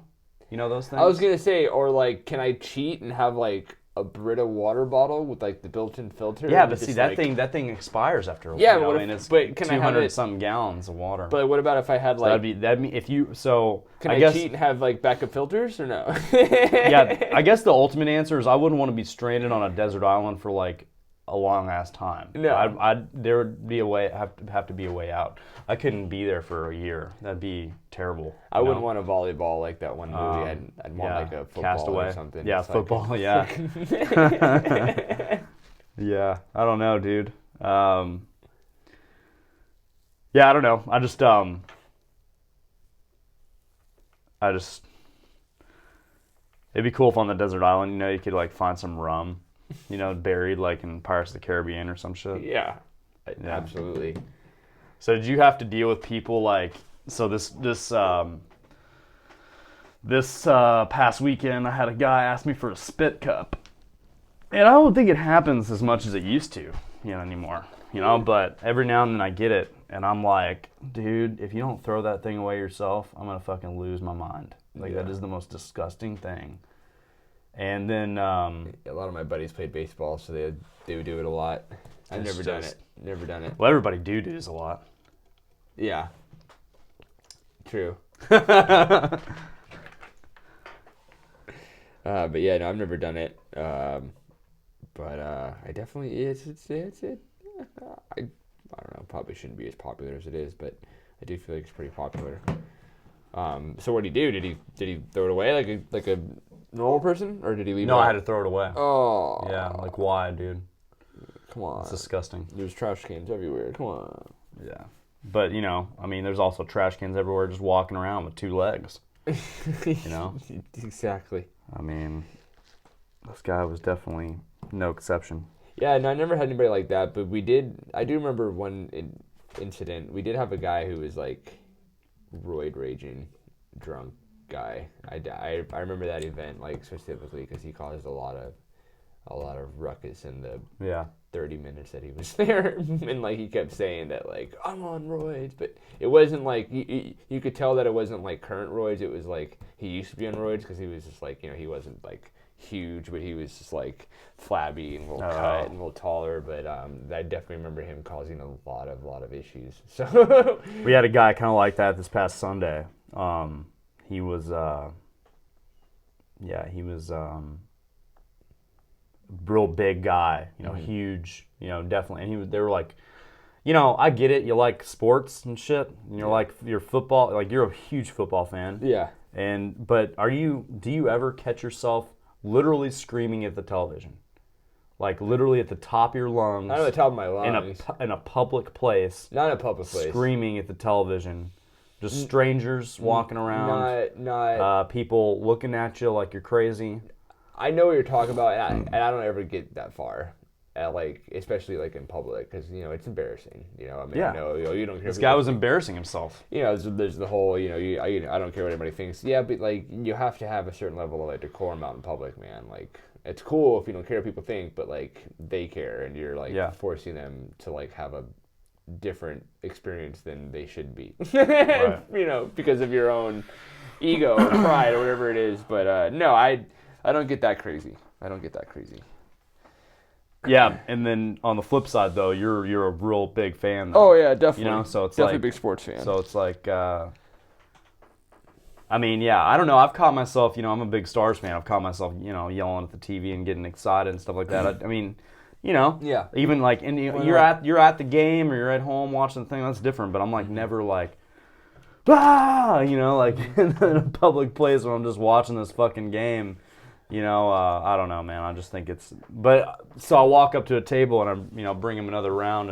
You know those things? I was gonna say, or like, can I cheat and have like a Brita water bottle with like the built-in filter? Yeah, but just, see that like, thing expires after a while. Yeah, you know? but I mean, it's but can I have 200 it? something gallons of water. But what about if I had So like? that'd be if you so. Can I I guess cheat and have like backup filters or no? yeah, I guess the ultimate answer is I wouldn't want to be stranded on a desert island for like a long ass time. No. There would be a way have to be a way out. I couldn't be there for a year. That'd be terrible. I wouldn't want a volleyball like that one movie. I'd want yeah, like a football Castaway or something. Yeah, It's like- football. Yeah. Yeah, I don't know, dude. Yeah, I don't know. It'd be cool if on the desert island, you know, you could like find some rum, you know, buried like in Pirates of the Caribbean or some shit. Yeah, absolutely. So did you have to deal with people like, so this past weekend I had a guy ask me for a spit cup. And I don't think it happens as much as it used to, you know, anymore. You know, but every now and then I get it and I'm like, dude, if you don't throw that thing away yourself, I'm gonna fucking lose my mind. Like that is the most disgusting thing. And then A lot of my buddies played baseball, so they would do it a lot. I've It's never done just- it. Never done it. well, everybody does a lot. Yeah. True. But yeah, no, I've never done it. But I definitely I don't know, probably shouldn't be as popular as it is, but I do feel like it's pretty popular. So what did he do? Did he throw it away like a normal person, or did he leave? No, it I out? had to throw it away. Oh. Yeah, like why, dude? Come on. It's disgusting. There's trash cans everywhere. Come on. Yeah. But, you know, I mean, there's also trash cans everywhere just walking around with 2 legs. You know? Exactly. I mean, this guy was definitely no exception. Yeah, no, I never had anybody like that, but I do remember one incident. We did have a guy who was like roid raging drunk guy. I remember that event like specifically because he caused a lot of ruckus in the 30 minutes that he was there, and like he kept saying that like I'm on roids, but it wasn't like you could tell that it wasn't like current roids. It was like he used to be on roids because he was just like, you know, he wasn't like huge, but he was just like flabby and a little cut and a little taller. But I definitely remember him causing a lot of issues. So We had a guy kind of like that this past Sunday. He was real big guy, you know, huge, you know, definitely. And they were like, you know, I get it. You like sports and shit. And you're football, like you're a huge football fan. yeah. But do you ever catch yourself literally screaming at the television? Like literally at the top of your lungs. Not at the top of my lungs. In a public place. Not in a public place. Screaming at the television. Just strangers walking around. Not. People looking at you like you're crazy. I know what you're talking about, and I don't ever get that far, like especially like in public, because you know it's embarrassing. You know, I mean, Yeah. I know you don't care. This guy was embarrassing himself. You know, there's the whole, you know, I don't care what anybody thinks. Yeah, but like you have to have a certain level of like decorum out in public, man. Like it's cool if you don't care what people think, but like they care, and you're like forcing them to like have a different experience than they should be. Right. You know, because of your own ego or pride or whatever it is. But no, I don't get that crazy. Yeah, and then on the flip side though, you're a real big fan. Oh yeah, definitely. You know, so it's definitely like a big sports fan. So it's like, I mean, yeah, I don't know. I've caught myself, you know, I'm a big Stars fan. I've caught myself, you know, yelling at the TV and getting excited and stuff like that. I mean, you know, Yeah. even like, and you're at the game or you're at home watching the thing. That's different. But I'm like never like you know, like in a public place when I'm just watching this fucking game. You know, I don't know, man. I just think it's. But so I walk up to a table and I'm, you know, bring him another round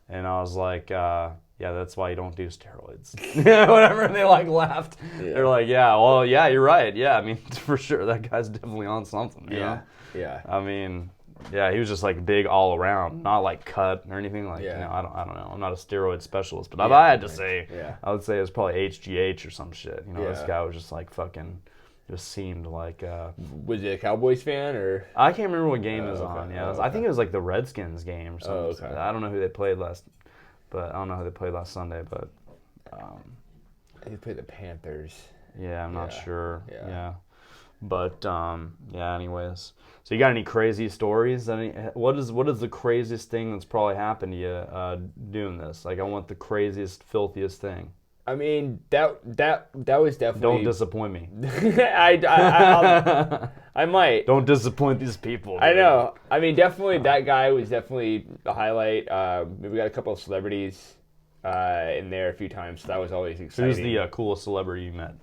and I was like, yeah, that's why you don't do steroids. Whatever. And they like laughed. Yeah. They're like, yeah, well, yeah, you're right. Yeah, I mean, for sure, that guy's definitely on something. You know? Yeah. I mean, yeah, he was just like big all around, not like cut or anything. Like, Yeah. you know, I don't know. I'm not a steroid specialist, but if Yeah, I had to right. say, Yeah. I would say it was probably HGH or some shit. You know, this Yeah. guy was just like fucking. Just seemed like Was it a Cowboys fan or? I can't remember what game it was okay. on. Yeah, Oh, I think it was like the Redskins game or something. okay. I don't know who they played last, but I don't know who they played last Sunday. But They played the Panthers. yeah, I'm not Yeah. sure. Yeah. Yeah, but yeah. Anyways, so you got any crazy stories? What is the craziest thing that's probably happened to you doing this? Like, I want the craziest, filthiest thing. I mean, that was definitely. Don't disappoint me. I might. Don't disappoint these people. I dude. know. I mean, definitely that guy was definitely a highlight. We got a couple of celebrities in there a few times, so that was always exciting. Who's the coolest celebrity you met?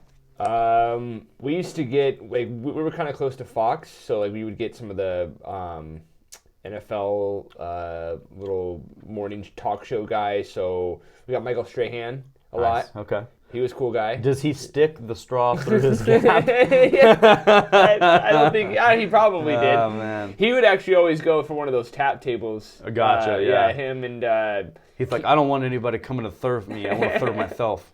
We used to get like we were kind of close to Fox, so like we would get some of the NFL little morning talk show guys. So we got Michael Strahan a lot. Okay. He was a cool guy. Does he stick the straw through his gap? I don't think he probably did. Oh, man. He would actually always go for one of those tap tables. Gotcha, yeah. Him and He's like, I don't want anybody coming to serve me. I want to serve myself.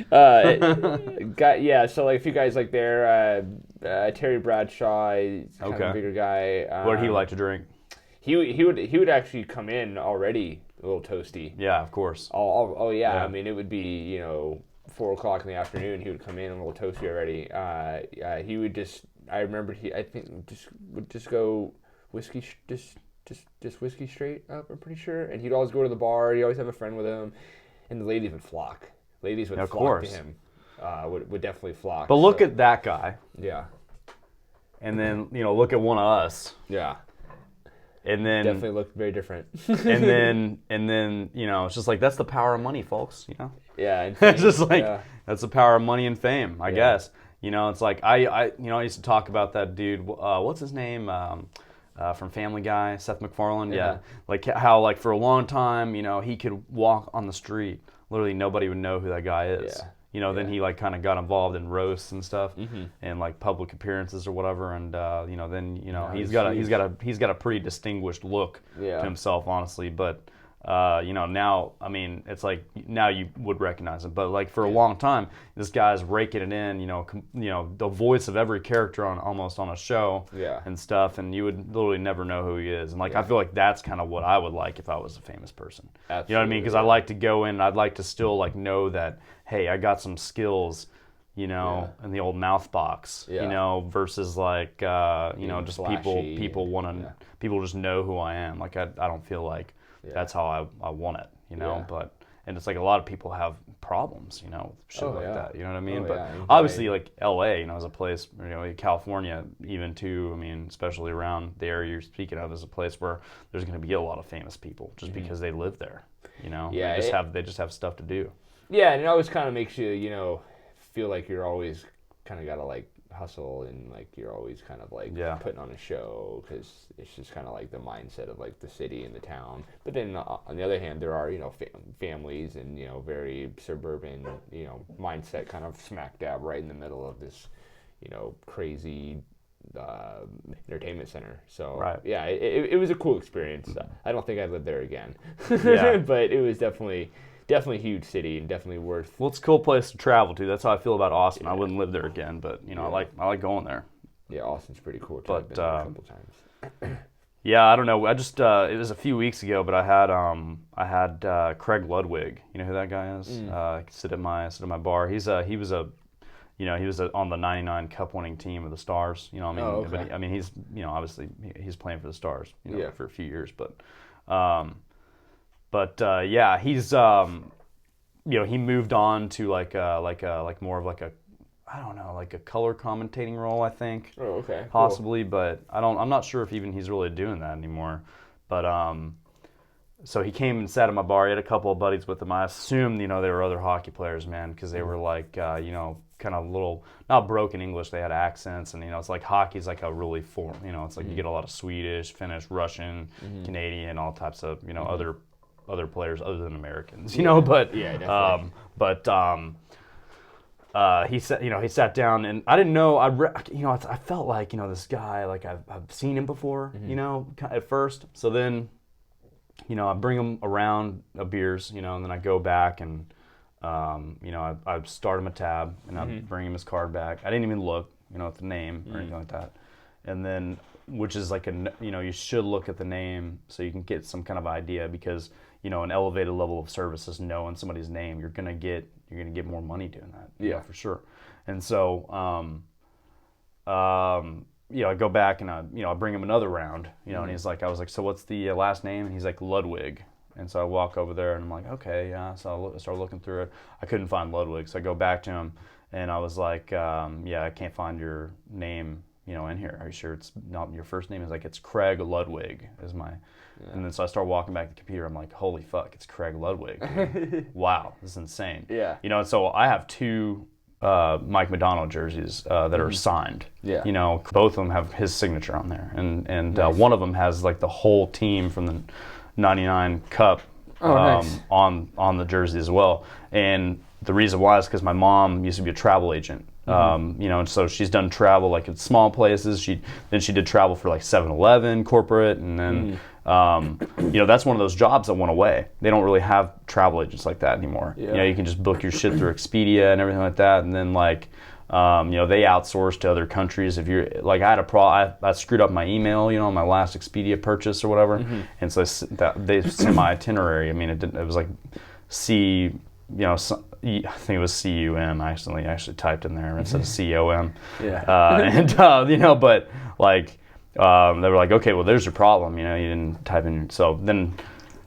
so like a few guys like there, Terry Bradshaw, he's kind of Okay. a bigger guy. What did he like to drink? He would actually come in already a little toasty. Yeah, of course. Oh yeah. Yeah. I mean it would be 4:00 in the afternoon. He would come in a little toasty already. He would just. I remember would just go whiskey just whiskey straight up. I'm pretty sure. And he'd always go to the bar. He'd always have a friend with him, and the ladies would flock. Ladies would Of flock course. to him. Would definitely flock. But look so- at that guy, yeah. and then look at one of us, Yeah. and then Definitely looked very different. and then it's just like that's the power of money, folks. You know, Yeah. it's just like yeah. that's the power of money and fame, I guess. It's like I used to talk about that dude. What's his name? From Family Guy, Seth MacFarlane. Yeah, like how like for a long time, he could walk on the street, literally nobody would know who that guy is. Yeah. Then he like kind of got involved in roasts and stuff, and like public appearances or whatever, and he's got a pretty distinguished look Yeah. to himself, honestly. But now, I mean, it's like now you would recognize him, but like for a long time, this guy's raking it in, the voice of every character almost on a show, Yeah. and stuff, and you would literally never know who he is. And like I feel like that's kind of what I would like if I was a famous person. Absolutely, You know what I mean? Because I like to go in, I'd like to still like know that, hey, I got some skills, in the old mouth box, Yeah. versus like just flashy people want to people just know who I am. Like I don't feel like that's how I want it, Yeah. But and it's like a lot of people have problems, shit like yeah. that. You know what I mean? Oh, But yeah, anxiety. obviously, like LA, is a place. California, even too. I mean, especially around the area you're speaking of, is a place where there's going to be a lot of famous people just because they live there. Yeah, they just have stuff to do. Yeah, and it always kind of makes you, feel like you're always kind of got to like hustle and like you're always kind of like putting on a show because it's just kind of like the mindset of like the city and the town. But then on the other hand, there are families and very suburban mindset kind of smack dab right in the middle of this crazy entertainment center. So yeah, it was a cool experience. I don't think I'd live there again. Yeah. But it was definitely a huge city and definitely worth. Well, it's a cool place to travel to. That's how I feel about Austin. I wouldn't live there again, but I like going there. Yeah, Austin's pretty cool too. But, I've been there a couple times. Yeah, I don't know. I just it was a few weeks ago, but I had Craig Ludwig. You know who that guy is? Sit at my bar. He was on the '99 Cup winning team of the Stars. Oh, okay. But he's obviously he's playing for the Stars. For a few years, but yeah, he's he moved on to like more of like a, I don't know, like a color commentating role, I think. Oh, okay. Possibly, but I'm not sure if even he's really doing that anymore. But so he came and sat at my bar. He had a couple of buddies with him. I assumed, they were other hockey players, man, because they were like, kind of little, not broken English. They had accents, and it's like hockey's like a really form. It's like you get a lot of Swedish, Finnish, Russian, Canadian, all types of other players other than Americans. But Yeah, definitely. he sat down, and I didn't know. I felt like this guy, like I've seen him before, at first. So then, I bring him around beers, and then I go back and, I start him a tab, and I bring him his card back. I didn't even look, at the name or anything like that. And then, which is like you should look at the name so you can get some kind of idea, because, an elevated level of service is knowing somebody's name. You're gonna get more money doing that. Yeah, for sure. And so, I go back and I bring him another round, and he's like, I was like, so what's the last name? And he's like, Ludwig. And so I walk over there and I'm like, okay, yeah. So I start looking through it. I couldn't find Ludwig, so I go back to him and I was like, yeah, I can't find your name, in here. Are you sure it's not your first name? He's like, it's Craig Ludwig is my. Yeah. And then so I start walking back to the computer. I'm like, holy fuck, it's Craig Ludwig. Wow, this is insane. Yeah. And so I have two Mike McDonald jerseys that are signed. Yeah. Both of them have his signature on there, and nice. One of them has like the whole team from the '99 Cup nice. on the jersey as well. And the reason why is because my mom used to be a travel agent. And so she's done travel like in small places. She did travel for like 7-Eleven corporate, and then that's one of those jobs that went away. They don't really have travel agents like that anymore. Yeah. You can just book your shit through Expedia and everything like that, and then like they outsource to other countries. If you're like, I had I screwed up my email, on my last Expedia purchase or whatever, and so they sent my itinerary. I mean, it was like I think it was CUM. I actually typed in there instead of COM. Yeah. But like they were like, okay, well, there's your problem. You didn't type in. So then,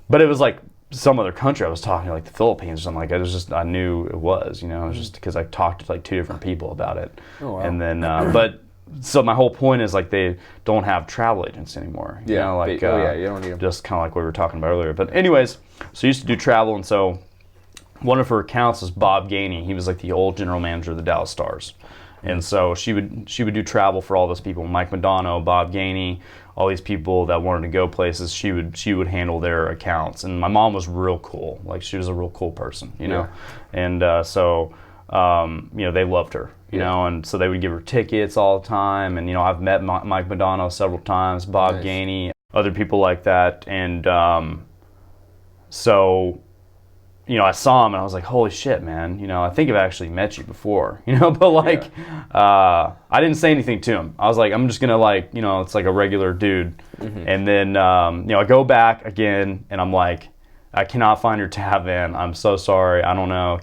but it was like some other country I was talking to, like the Philippines or something like that. I knew it was, it was just because I talked to like 2 different people about it. Oh, wow. And then, so my whole point is like they don't have travel agents anymore. You don't need them. Just kind of like what we were talking about earlier. But anyways, so I used to do travel, and so one of her accounts was Bob Gainey. He was like the old general manager of the Dallas Stars. And so she would do travel for all those people, Mike Madonna, Bob Gainey, all these people that wanted to go places. She would handle their accounts. And my mom was real cool. Like, she was a real cool person, know. And so they loved her, you know. And so they would give her tickets all the time. And I've met Mike Madonna several times, Bob Gainey, other people like that. And so I saw him and I was like, holy shit, man. I think I've actually met you before, but like, I didn't say anything to him. I was like, I'm just going to like, it's like a regular dude. And then, I go back again and I'm like, I cannot find your tab in. I'm so sorry. I don't know.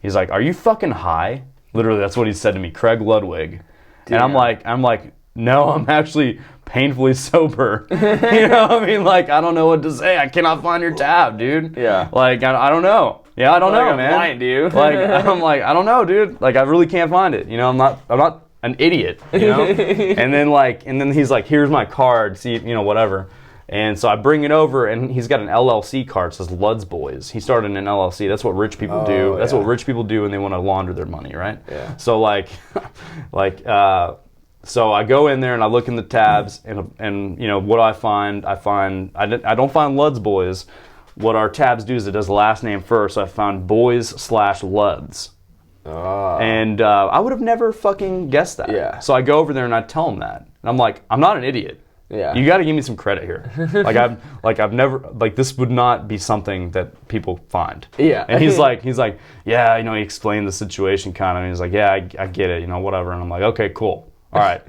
He's like, are you fucking high? Literally, that's what he said to me, Craig Ludwig. Damn. And I'm like, no, I'm actually painfully sober. I mean, like, I don't know what to say. I cannot find your tab, dude. Yeah. Like, I don't know. Yeah, I don't know, I'm man. lying to you. Like, I'm like, I don't know, dude. Like, I really can't find it. I'm not an idiot, and then he's like, here's my card. See, whatever. And so I bring it over, and he's got an LLC card. It says Lud's Boys. He started an LLC. That's what rich people do. That's what rich people do when they want to launder their money, right? Yeah. So so I go in there and I look in the tabs, and what I find, I don't find Lud's Boys. What our tabs do is it does the last name first. So I found Boys/Luds. And I would have never fucking guessed that. Yeah. So I go over there and I tell him that. And I'm like, I'm not an idiot. Yeah. You got to give me some credit here. I've never, like, this would not be something that people find. Yeah. And he's like, yeah, he explained the situation kind of, and he's like, yeah, I get it, whatever. And I'm like, okay, cool. All right.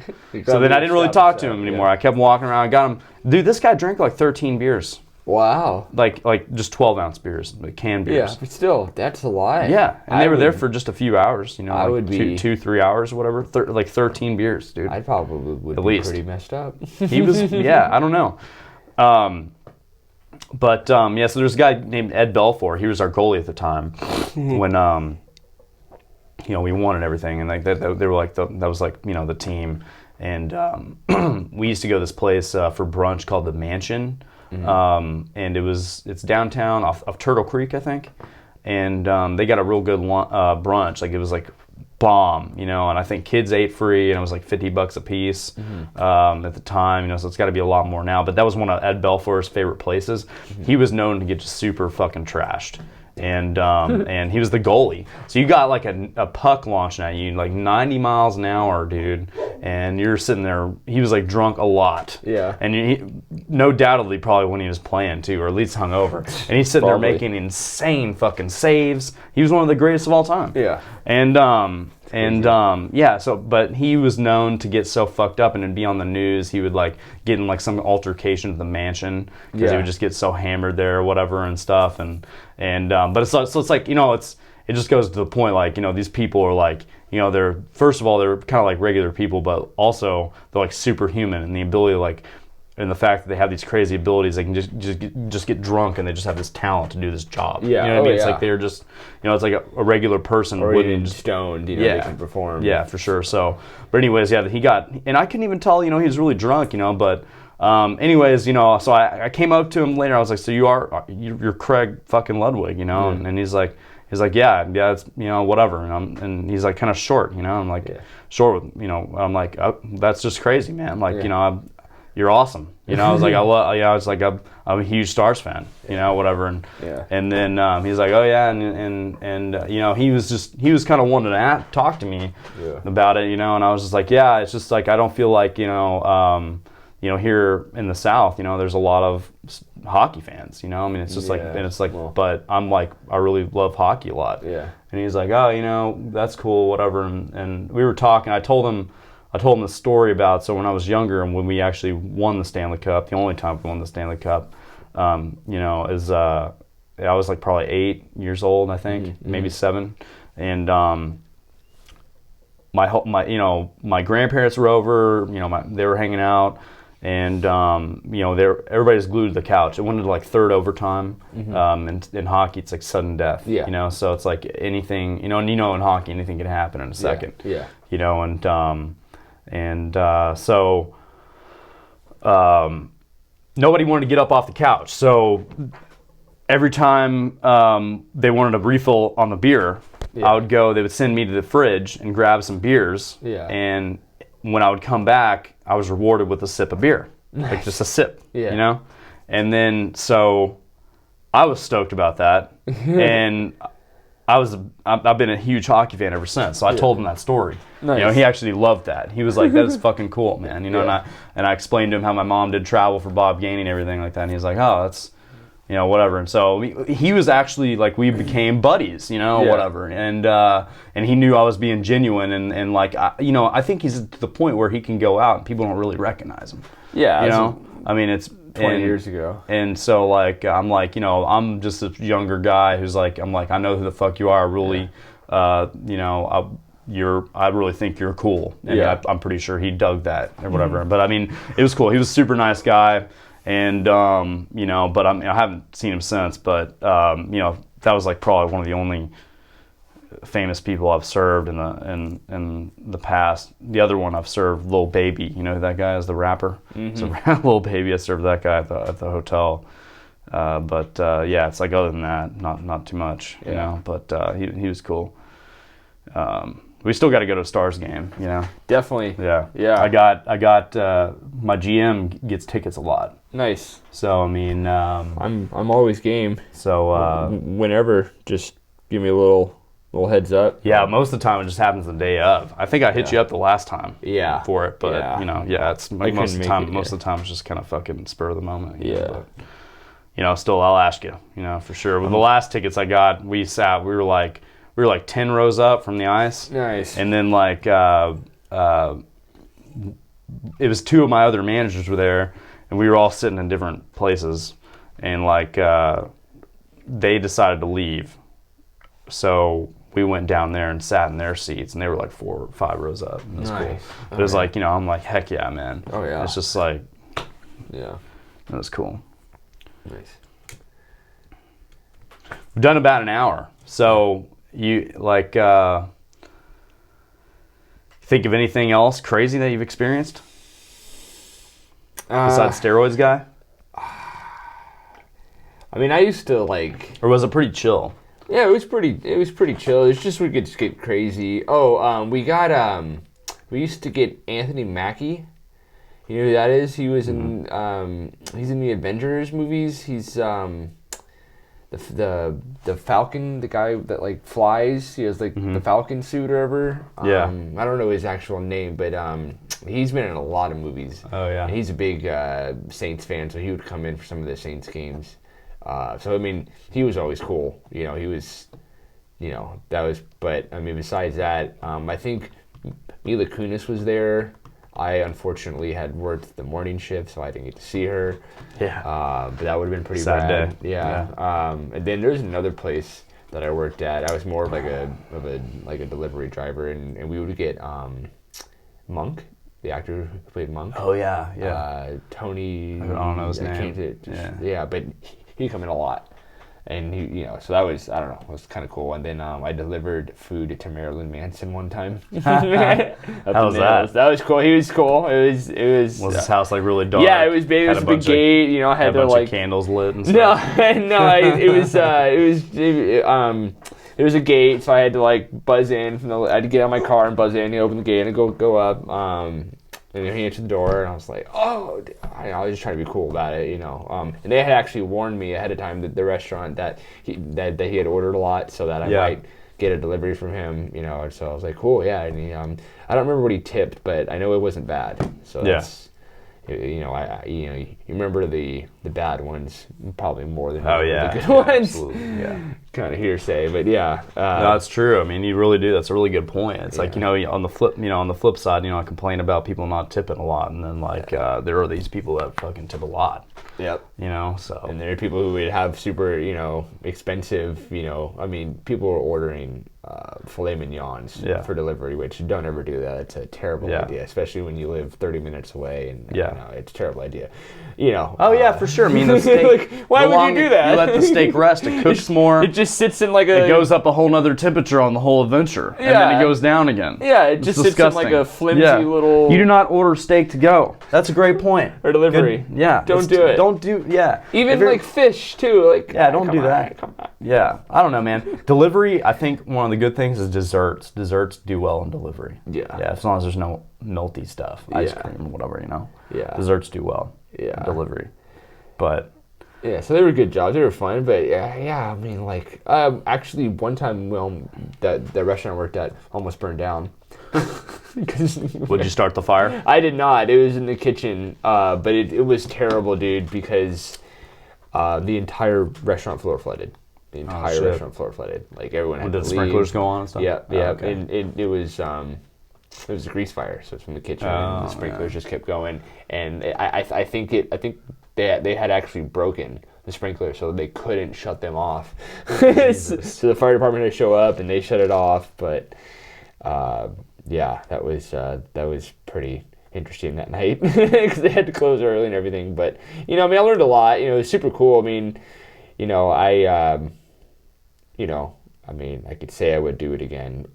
So then I didn't really talk to him anymore. I kept walking around. I got him. Dude, this guy drank like 13 beers. Wow. Like just 12-ounce beers, like canned beers. Yeah, but still, that's a lot. Yeah, and they were there for just a few hours, I would be 2-3 hours or whatever. Like 13 beers, dude. I probably would at be least. pretty messed up. He was, yeah, I don't know. So there's a guy named Ed Belfour. He was our goalie at the time when we won and everything, and like they were like that was like the team, and we used to go to this place for brunch called the Mansion and it's downtown off Turtle Creek, I think, and they got a real good brunch. Like it was like bomb, you know, and I think kids ate free, and it was like $50 a piece at the time, you know, so it's got to be a lot more now. But that was one of Ed Belfour's favorite places. He was known to get just super fucking trashed. And and he was the goalie. So you got like a puck launching at you, like 90 miles an hour, dude. And you're sitting there. He was like drunk a lot. Yeah. And no doubtedly probably when he was playing too, or at least hungover. And he's sitting there making insane fucking saves. He was one of the greatest of all time. Yeah. And yeah, so but he was known to get so fucked up and it'd be on the news. He would like get in like some altercation at the mansion because he would just get so hammered there or whatever and stuff. But it's like, you know, it just goes to the point, like, you know, these people are like, you know, they're, first of all, they're kind of like regular people, but also they're like superhuman, and the ability, like, and the fact that they have these crazy abilities, they can just get drunk, and they just have this talent to do this job. Yeah, you know what I mean? It's like they're just, you know, it's like a regular person or wouldn't even stoned, you know, they can perform. Yeah, for sure. So, but anyways, yeah, he got, and I couldn't even tell, you know, he was really drunk, you know, but. Anyways, you know, so I came up to him later. I was like, "So you're Craig fucking Ludwig, you know?" And he's like, "Yeah, it's, you know, whatever." And he's like, kind of short, you know. I'm like, short with, you know. I'm like, oh, that's just crazy, man. Like, you know, you're awesome. You know, I was like, I'm a huge Stars fan, you know, whatever. And then he's like, oh yeah, and you know, he was kind of wanting to talk to me about it, you know. And I was just like, yeah, it's just like I don't feel like, you know, here in the South, you know, there's a lot of hockey fans, you know. I mean, it's just like, and it's like, but I'm like, I really love hockey a lot. Yeah. And he's like, oh, you know, that's cool, whatever. And we were talking. I told him the story about, so when I was younger and when we actually won the Stanley Cup, the only time we won the Stanley Cup, you know, is I was like probably 8 years old, I think, maybe 7, and my grandparents were over, you know, they were hanging out. And you know, everybody's glued to the couch. It went into like third overtime. In hockey, it's like sudden death. Yeah. You know, so it's like anything. You know, and you know, in hockey, anything can happen in a second. Yeah. You know, so nobody wanted to get up off the couch. So every time they wanted a refill on the beer, I would go. They would send me to the fridge and grab some beers. Yeah. And when I would come back, I was rewarded with a sip of beer, like just a sip, you know? And then, so I was stoked about that. And I've been a huge hockey fan ever since. So I told him that story. Nice. You know, he actually loved that. He was like, that is fucking cool, man. You know, and I explained to him how my mom did travel for Bob Gainey and everything like that. And he's like, oh, that's, you know, whatever. And so he was actually like, we became buddies, you know, whatever. And he knew I was being genuine, and like, you know, I think he's to the point where he can go out and people don't really recognize him. Yeah. You know, I mean, it's 20 years ago. And so like, I'm like, you know, I'm just a younger guy who's like, I'm like, I know who the fuck you are. Really, you know, I really think you're cool. And I'm pretty sure he dug that or whatever. But I mean, it was cool. He was a super nice guy. And, you know, but I haven't seen him since, but, you know, that was like probably one of the only famous people I've served in the past. The other one I've served, Lil Baby, you know who that guy is, the rapper? So Lil Baby, I served that guy at the hotel. But yeah, it's like other than that, not too much, you know, but he was cool. We still got to go to a Stars game, you know. Definitely. Yeah. Yeah. I got my GM gets tickets a lot. Nice. So I mean, I'm always game. So whenever, just give me a little heads up. Yeah, most of the time it just happens the day of. I think I hit you up the last time. For it, but you know, it's most of the time. Most of the time it's just kind of fucking spur of the moment. You know, but, you know, still I'll ask you. You know, for sure. With the last tickets I got, we were like 10 rows up from the ice. Nice. And then like it was 2 of my other managers were there, and we were all sitting in different places, and like they decided to leave, so we went down there and sat in their seats, and they were like 4 or 5 rows up. It was cool. But it was like, you know, I'm like, heck yeah, man. Oh yeah. It's just like, it was cool. Nice. We've done about an hour, so you like think of anything else crazy that you've experienced besides steroids, guy? I mean, I used to like. Or was it pretty chill? Yeah, it was pretty chill. It's just we could just get crazy. Oh, we used to get Anthony Mackie. You know who that is? He was in he's in the Avengers movies. He's the Falcon, the guy that like flies. He has like the Falcon suit or whatever. Yeah. I don't know his actual name, but he's been in a lot of movies. Oh yeah. And he's a big Saints fan, so he would come in for some of the Saints games. So I mean, he was always cool. You know, he was, you know, that was. But I mean, besides that, I think Mila Kunis was there. I unfortunately had worked the morning shift, so I didn't get to see her. Yeah. But that would have been pretty Sad rad. day. Yeah. And then there's another place that I worked at. I was more of like a delivery driver, and we would get Monk, the actor who played Monk. Oh yeah, yeah. Tony. I don't know his name. Yeah, but he'd come in a lot. And he, you know, so that was, I don't know, it was kind of cool. And then I delivered food to Marilyn Manson one time. How was that? That was cool. He was cool. It was. Was his house like really dark? Yeah, it was big. It was a big gate. You know, I had a to bunch like of candles lit and stuff. It was a gate, so I had to like buzz in. I had to get out of my car and buzz in. He opened the gate and go up. And he answered the door, and I was like, "Oh!" I was just trying to be cool about it, you know. And they had actually warned me ahead of time that the restaurant that he had ordered a lot, so that I might get a delivery from him, you know. And so I was like, "Cool, yeah." And he, I don't remember what he tipped, but I know it wasn't bad. So that's, you know, you remember the bad ones probably more than the good ones. Absolutely. Yeah. Kind of hearsay, but yeah. No, that's true. I mean, you really do. That's a really good point. It's like, you know, on the flip side, you know, I complain about people not tipping a lot, and then like there are these people that fucking tip a lot. Yep. You know, so. And there are people who would have super, you know, expensive, you know, I mean, people were ordering filet mignons for delivery, which don't ever do that. It's a terrible idea, especially when you live 30 minutes away, and you know, it's a terrible idea. You know. Oh yeah, for sure. I mean, the steak. Like, why would you do that? You let the steak rest. It cooks more. It just sits in like a. It goes up a whole nother temperature on the whole adventure, and then it goes down again. Yeah, it just sits in like a flimsy little. You do not order steak to go. That's a great point. Or delivery. Good. Yeah. Don't do it. Don't do. Yeah. Even like fish too. Like. Yeah, don't do that. Yeah, I don't know, man. Delivery. I think one of the good things is desserts. Desserts do well in delivery. Yeah. Yeah, as long as there's no melty stuff, ice cream, whatever, you know. Yeah. Desserts do well. Yeah. In delivery. But. Yeah, so they were good jobs. They were fun, but yeah. I mean, like, actually, one time, that the restaurant I worked at almost burned down. Would you start the fire? I did not. It was in the kitchen, but it was terrible, dude, because the entire restaurant floor flooded. The entire restaurant floor flooded. Like everyone had to leave. Did the sprinklers go on and stuff? Yeah, yeah. Okay. And it was a grease fire, so it's from the kitchen, and the sprinklers just kept going. And I think they had actually broken the sprinkler, so they couldn't shut them off. So the fire department had to show up, and they shut it off. But yeah, that was pretty interesting that night because they had to close early and everything. But you know, I mean, I learned a lot. You know, it was super cool. I mean, you know, I mean, I could say I would do it again,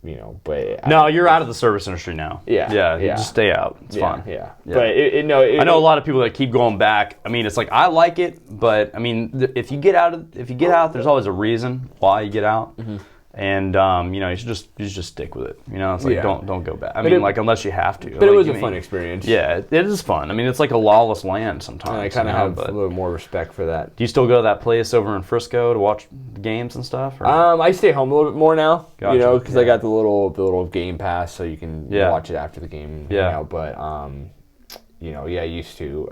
you know, but... No, you're out of the service industry now. Yeah. Yeah, you just stay out. It's fine. Yeah. Yeah. But, I know a lot of people that keep going back. I mean, it's like, I like it, but, I mean, if you get out, there's always a reason why you get out. Mm-hmm. And, you know, you should just stick with it. You know, it's like, don't go back. I mean, like, unless you have to. But it was a fun experience. Yeah, it is fun. I mean, it's like a lawless land sometimes. And I kind of have a little more respect for that. Do you still go to that place over in Frisco to watch the games and stuff? Or? I stay home a little bit more now, you know, because I got the little game pass, so you can watch it after the game. You know, but, you know, I used to.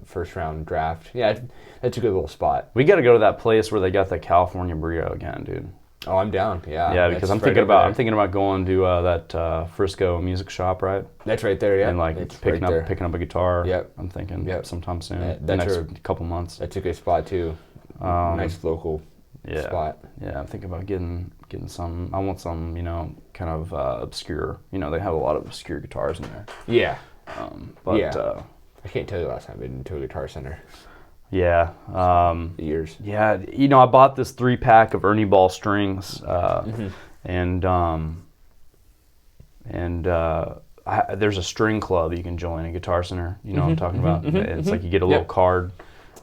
First round draft. Yeah, that's a good little spot. We got to go to that place where they got the California burrito again, dude. Oh, I'm down. Yeah. Yeah, because I'm thinking about going to that Frisco music shop, right? That's right there. Yeah. And like picking up a guitar. Yep. I'm thinking sometime soon. The next couple months. That's a good spot too. Nice local spot. Yeah, I'm thinking about getting some. I want some, you know, kind of obscure. You know, they have a lot of obscure guitars in there. Yeah. But I can't tell you the last time I've been to a Guitar Center. Yeah. Years. Yeah. You know, I bought this 3-pack of Ernie Ball strings, and there's a string club you can join at Guitar Center. You know what I'm talking about? It's like you get a little card,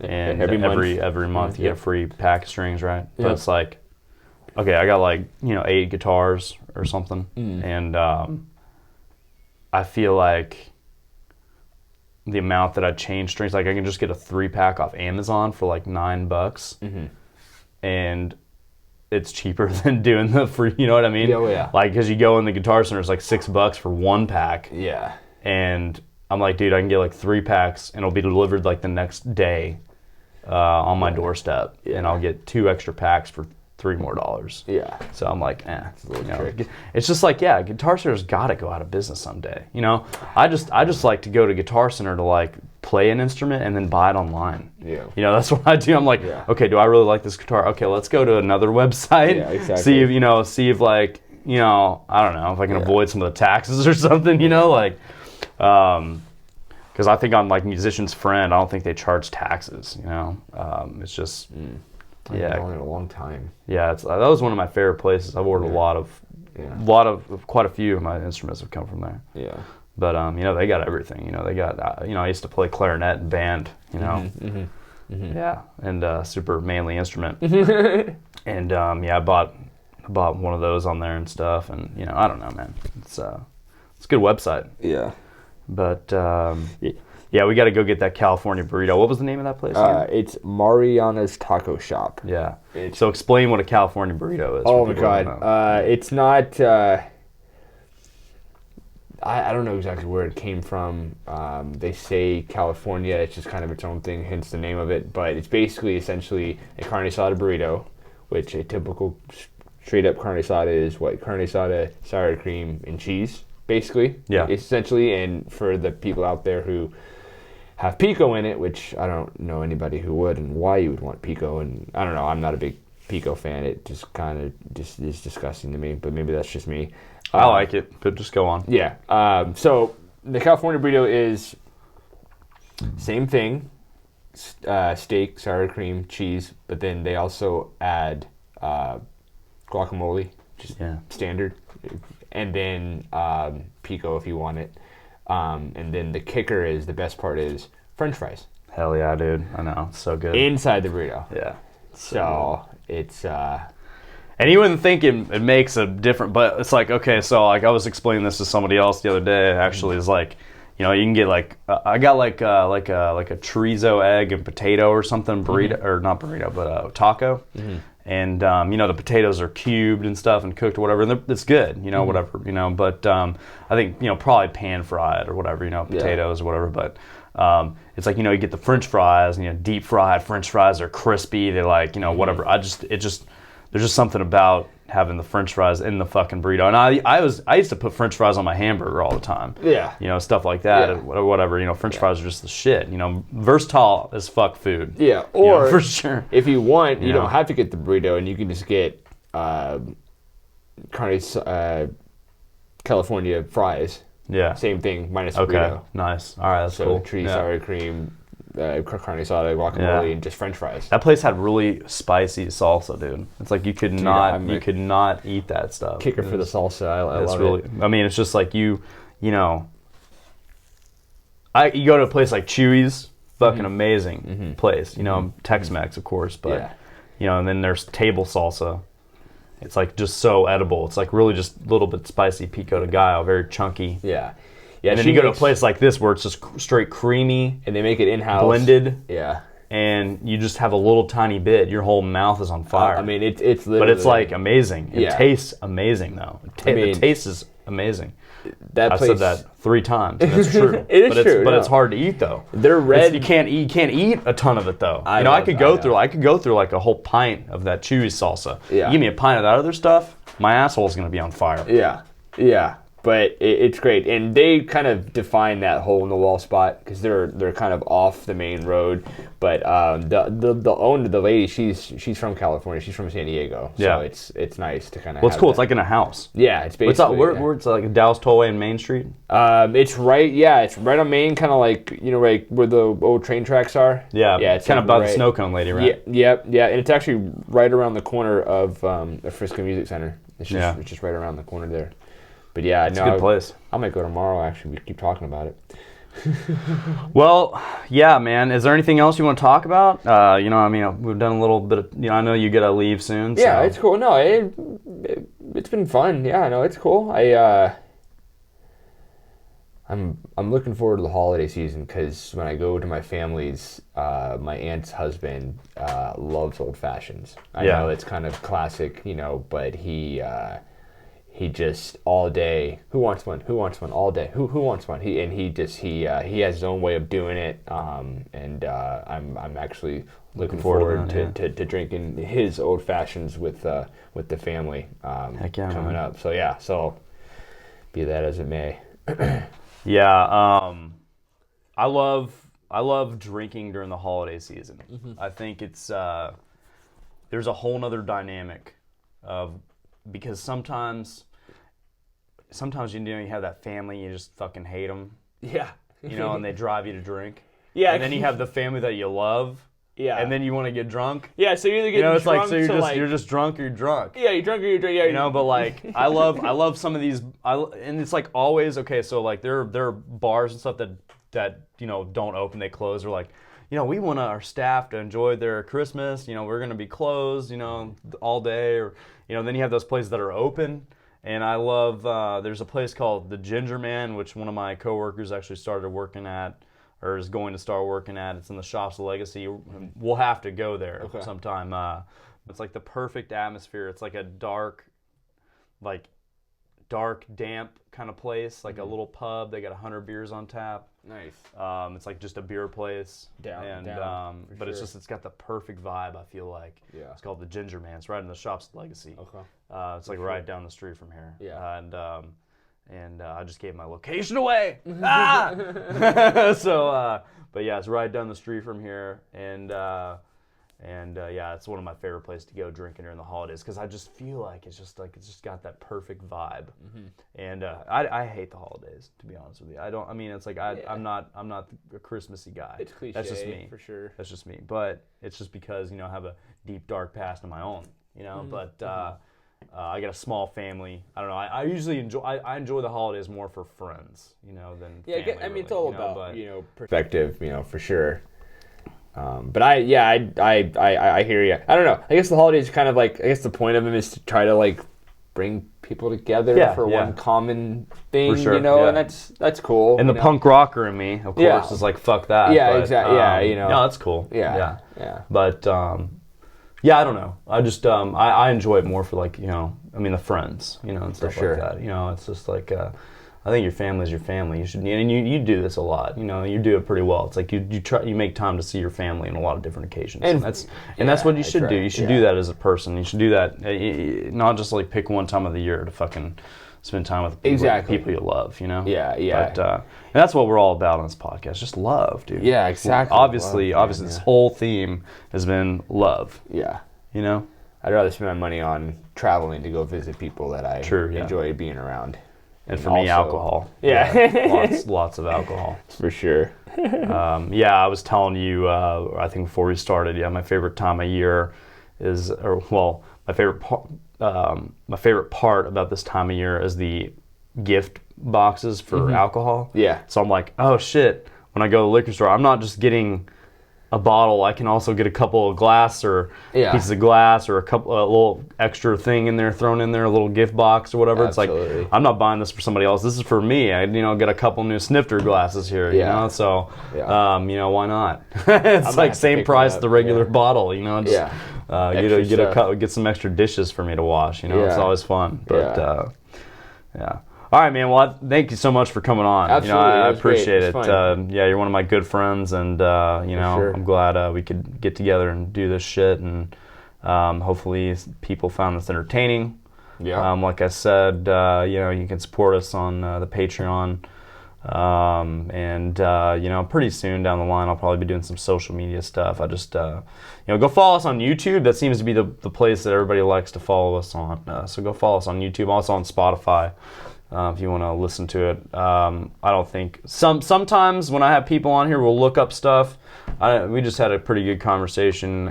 and Every month. every month you Yeah. get a free pack of strings, right? Yeah. But it's like, okay, I got like 8 guitars or something, and I feel like the amount that I change strings, like I can just get a 3-pack off Amazon for like $9, and it's cheaper than doing the free. You know what I mean? Oh, yeah. Like, because you go in the Guitar Center, it's like $6 for 1 pack. Yeah. And I'm like, dude, I can get like 3 packs, and it'll be delivered like the next day on my doorstep, and I'll get 2 extra packs for $3 more. Yeah. So I'm like, It's a little trick. it's just like, yeah, Guitar Center's got to go out of business someday. You know, I just like to go to Guitar Center to like play an instrument and then buy it online. Yeah. You know, that's what I do. I'm like, Yeah. okay, do I really like this guitar? Okay, let's go to another website. Yeah, exactly. See if like, I don't know, if I can avoid some of the taxes or something, like, because I think on like Musician's Friend, I don't think they charge taxes, it's just, I've been on it a long time. yeah, that was one of my favorite places. I've ordered quite a few of my instruments have come from there. Yeah. But they got everything. They got I used to play clarinet in band. Yeah, and super manly instrument. And I bought one of those on there and stuff. And I don't know, man. It's a good website. Yeah. But yeah, we got to go get that California burrito. What was the name of that place again? It's Mariana's Taco Shop. Yeah. So explain what a California burrito is. Oh for my people who God. don't know. It's not. I don't know exactly where it came from. They say California. It's just kind of its own thing, hence the name of it. But it's basically essentially a carne asada burrito, which a typical straight up carne asada is what? Carne asada, sour cream, and cheese, basically. Yeah. Essentially, and for the people out there who have pico in it, which I don't know anybody who would, and why you would want pico, and I don't know. I'm not a big pico fan. It just kind of just is disgusting to me, but maybe that's just me. I like it, but just go on. Yeah. So the California burrito is same thing, steak, sour cream, cheese, but then they also add guacamole, just standard, and then pico if you want it. And then the kicker is, the best part is French fries. Hell yeah, dude. I know. It's so good. Inside the burrito. Yeah. So it's... And you wouldn't think it makes a difference, but it's like, okay, so like I was explaining this to somebody else the other day. Actually, is like, you can get like I got like a chorizo, egg, and potato or something burrito, or not burrito, but taco. And the potatoes are cubed and stuff and cooked or whatever, and it's good, whatever, But I think probably pan fried or whatever, potatoes or whatever. But it's like you get the French fries, and deep fried French fries are crispy. They're like whatever. There's just something about having the French fries in the fucking burrito. And I used to put French fries on my hamburger all the time. Yeah. Stuff like that, Yeah. or whatever. French fries are just the shit. Versatile as fuck food. Yeah, or for sure. if you want, you know. don't have to get the burrito, and you can just get California fries. Yeah. Same thing, minus Okay. burrito. Nice. All right, that's So cool. cheese, Yeah. sour cream, carne asada, guacamole, and just French fries. That place had really spicy salsa, dude. It's like you could not eat that stuff. Kicker for the salsa. I It's love really. it. I mean, it's just like you go to a place like Chewy's, fucking amazing place. Tex-Mex, of course, but and then there's table salsa. It's like just so edible. It's like really just a little bit spicy, pico de gallo, very chunky. Yeah. Yeah, And then you go to a place like this where it's just straight creamy, and they make it in-house. blended, Yeah. and you just have a little tiny bit. Your whole mouth is on fire. I mean, it's literally... But it's like amazing. It Yeah. tastes amazing though. The taste is amazing. that I've place... said that 3 times, and it's true. It is true, But no. it's hard to eat though. They're red... You can't eat a ton of it though. I know. could go through like a whole pint of that chewy salsa. Yeah. You give me a pint of that other stuff, my asshole's gonna be on fire. Yeah, yeah, but it's great, and they kind of define that hole in the wall spot because they're kind of off the main road. But the owner, the lady, she's from California. She's from San Diego. So Yeah. it's nice to kind of. Well, it's cool. It's like in a house. Yeah, it's basically. What's up? Where it's like Dallas Tollway and Main Street. It's right. Yeah, it's right on Main, kind of like right where the old train tracks are. Yeah. Yeah, it's kind of like by the snow cone lady, right? Yeah, and it's actually right around the corner of the Frisco Music Center. It's just right around the corner there. But yeah, It's a good place. I might go tomorrow. Actually, we keep talking about it. Well, yeah, man. Is there anything else you want to talk about? We've done a little bit of, I know you gotta leave soon. Yeah, so. it's cool. No, it's been fun. Yeah, no, it's cool. I'm looking forward to the holiday season because when I go to my family's, my aunt's husband loves old fashions. I know it's kind of classic, but he just all day. Who wants one? Who wants one? All day. Who wants one? He has his own way of doing it. I'm actually looking forward to drinking his old fashions with the family. Heck yeah, coming man. up. So yeah, be that as it may. Yeah, I love drinking during the holiday season. Mm-hmm. I think it's there's a whole nother dynamic of because sometimes you have that family you just fucking hate them, Yeah. and they drive you to drink. Yeah. And then you have the family that you love. Yeah. And then you want to get drunk. Yeah, so you either get It's drunk like so you're just drunk or you're drunk. yeah, you're drunk or you're drunk. Yeah, But like I love some of these and it's like always okay, so like there are bars and stuff that don't open, they close, or like we want our staff to enjoy their Christmas, we're going to be closed, all day, or then you have those places that are open. And I love there's a place called the Ginger Man, which one of my coworkers actually started working at or is going to start working at. It's in the Shops of Legacy. We'll have to go there sometime. It's like the perfect atmosphere. It's like a dark, damp kind of place, like a little pub. They got 100 beers on tap. Nice. It's like just a beer place. Down, but it's got the perfect vibe, I feel like. Yeah. It's called the Ginger Man. It's right in the Shops of Legacy. Okay. It's like right down the street from here. Yeah. And I just gave my location away. But yeah, it's right down the street from here, and it's one of my favorite places to go drinking during the holidays because I just feel like it's just got that perfect vibe. Mm-hmm. And I hate the holidays, to be honest with you. I don't. I mean, it's like I'm not a Christmassy guy. It's cliche. That's just me for sure. That's just me. But it's just because I have a deep dark past of my own. But. I got a small family. I don't know. I usually enjoy the holidays more for friends, than family. It's all about perspective, for sure. But I hear you. I don't know. I guess the holidays kind of the point of them is to try to bring people together for one common thing, for sure, and that's cool. And the punk rocker in me, of course, is like fuck that. Yeah, but, exactly. No, that's cool. Yeah. But I don't know. I just I enjoy it more for the friends, and stuff like that. It's just like I think your family's your family. You should, and you do this a lot. You do it pretty well. It's like you make time to see your family on a lot of different occasions, and that's what you should do. You should do that as a person. You should do that, not just pick one time of the year to fucking spend time with people you love. Yeah. But and that's what we're all about on this podcast. Just love, dude. Yeah, exactly. Obviously, this whole theme has been love. Yeah. I'd rather spend my money on traveling to go visit people that I enjoy being around. And for me, alcohol. Yeah. Lots of alcohol. For sure. I was telling you, I think before we started, my favorite time of year is, my favorite part about this time of year is the gift boxes for alcohol. Yeah. So I'm like, oh shit, when I go to the liquor store, I'm not just getting a bottle, I can also get a couple of glass or pieces of glass or a little extra thing in there, thrown in there, a little gift box or whatever. Absolutely. It's like, I'm not buying this for somebody else. This is for me. I, get a couple new snifter glasses here, so, why not? It's like same price the regular bottle, get some extra dishes for me to wash, It's always fun, but, All right, man. Well, thank you so much for coming on. Absolutely, I appreciate it. Fun. You're one of my good friends, and sure. I'm glad we could get together and do this shit, and hopefully people found this entertaining. Yeah. Like I said, you can support us on the Patreon, and pretty soon down the line, I'll probably be doing some social media stuff. I just go follow us on YouTube. That seems to be the place that everybody likes to follow us on. So go follow us on YouTube. Also on Spotify. if you want to listen to it. I don't think sometimes when I have people on here, we'll look up stuff. We just had a pretty good conversation,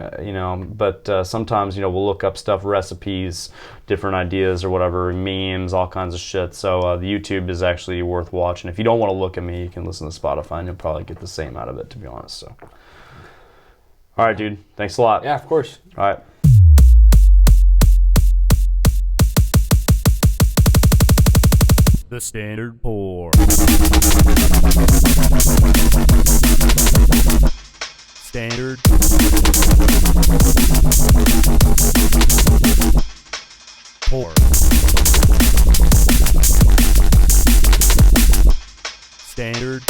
but sometimes, we'll look up stuff, recipes, different ideas or whatever, memes, all kinds of shit. So the YouTube is actually worth watching. If you don't want to look at me, you can listen to Spotify and you'll probably get the same out of it, to be honest. So, all right, dude. Thanks a lot. Yeah, of course. All right. The Standard Pour. Standard Pour. Standard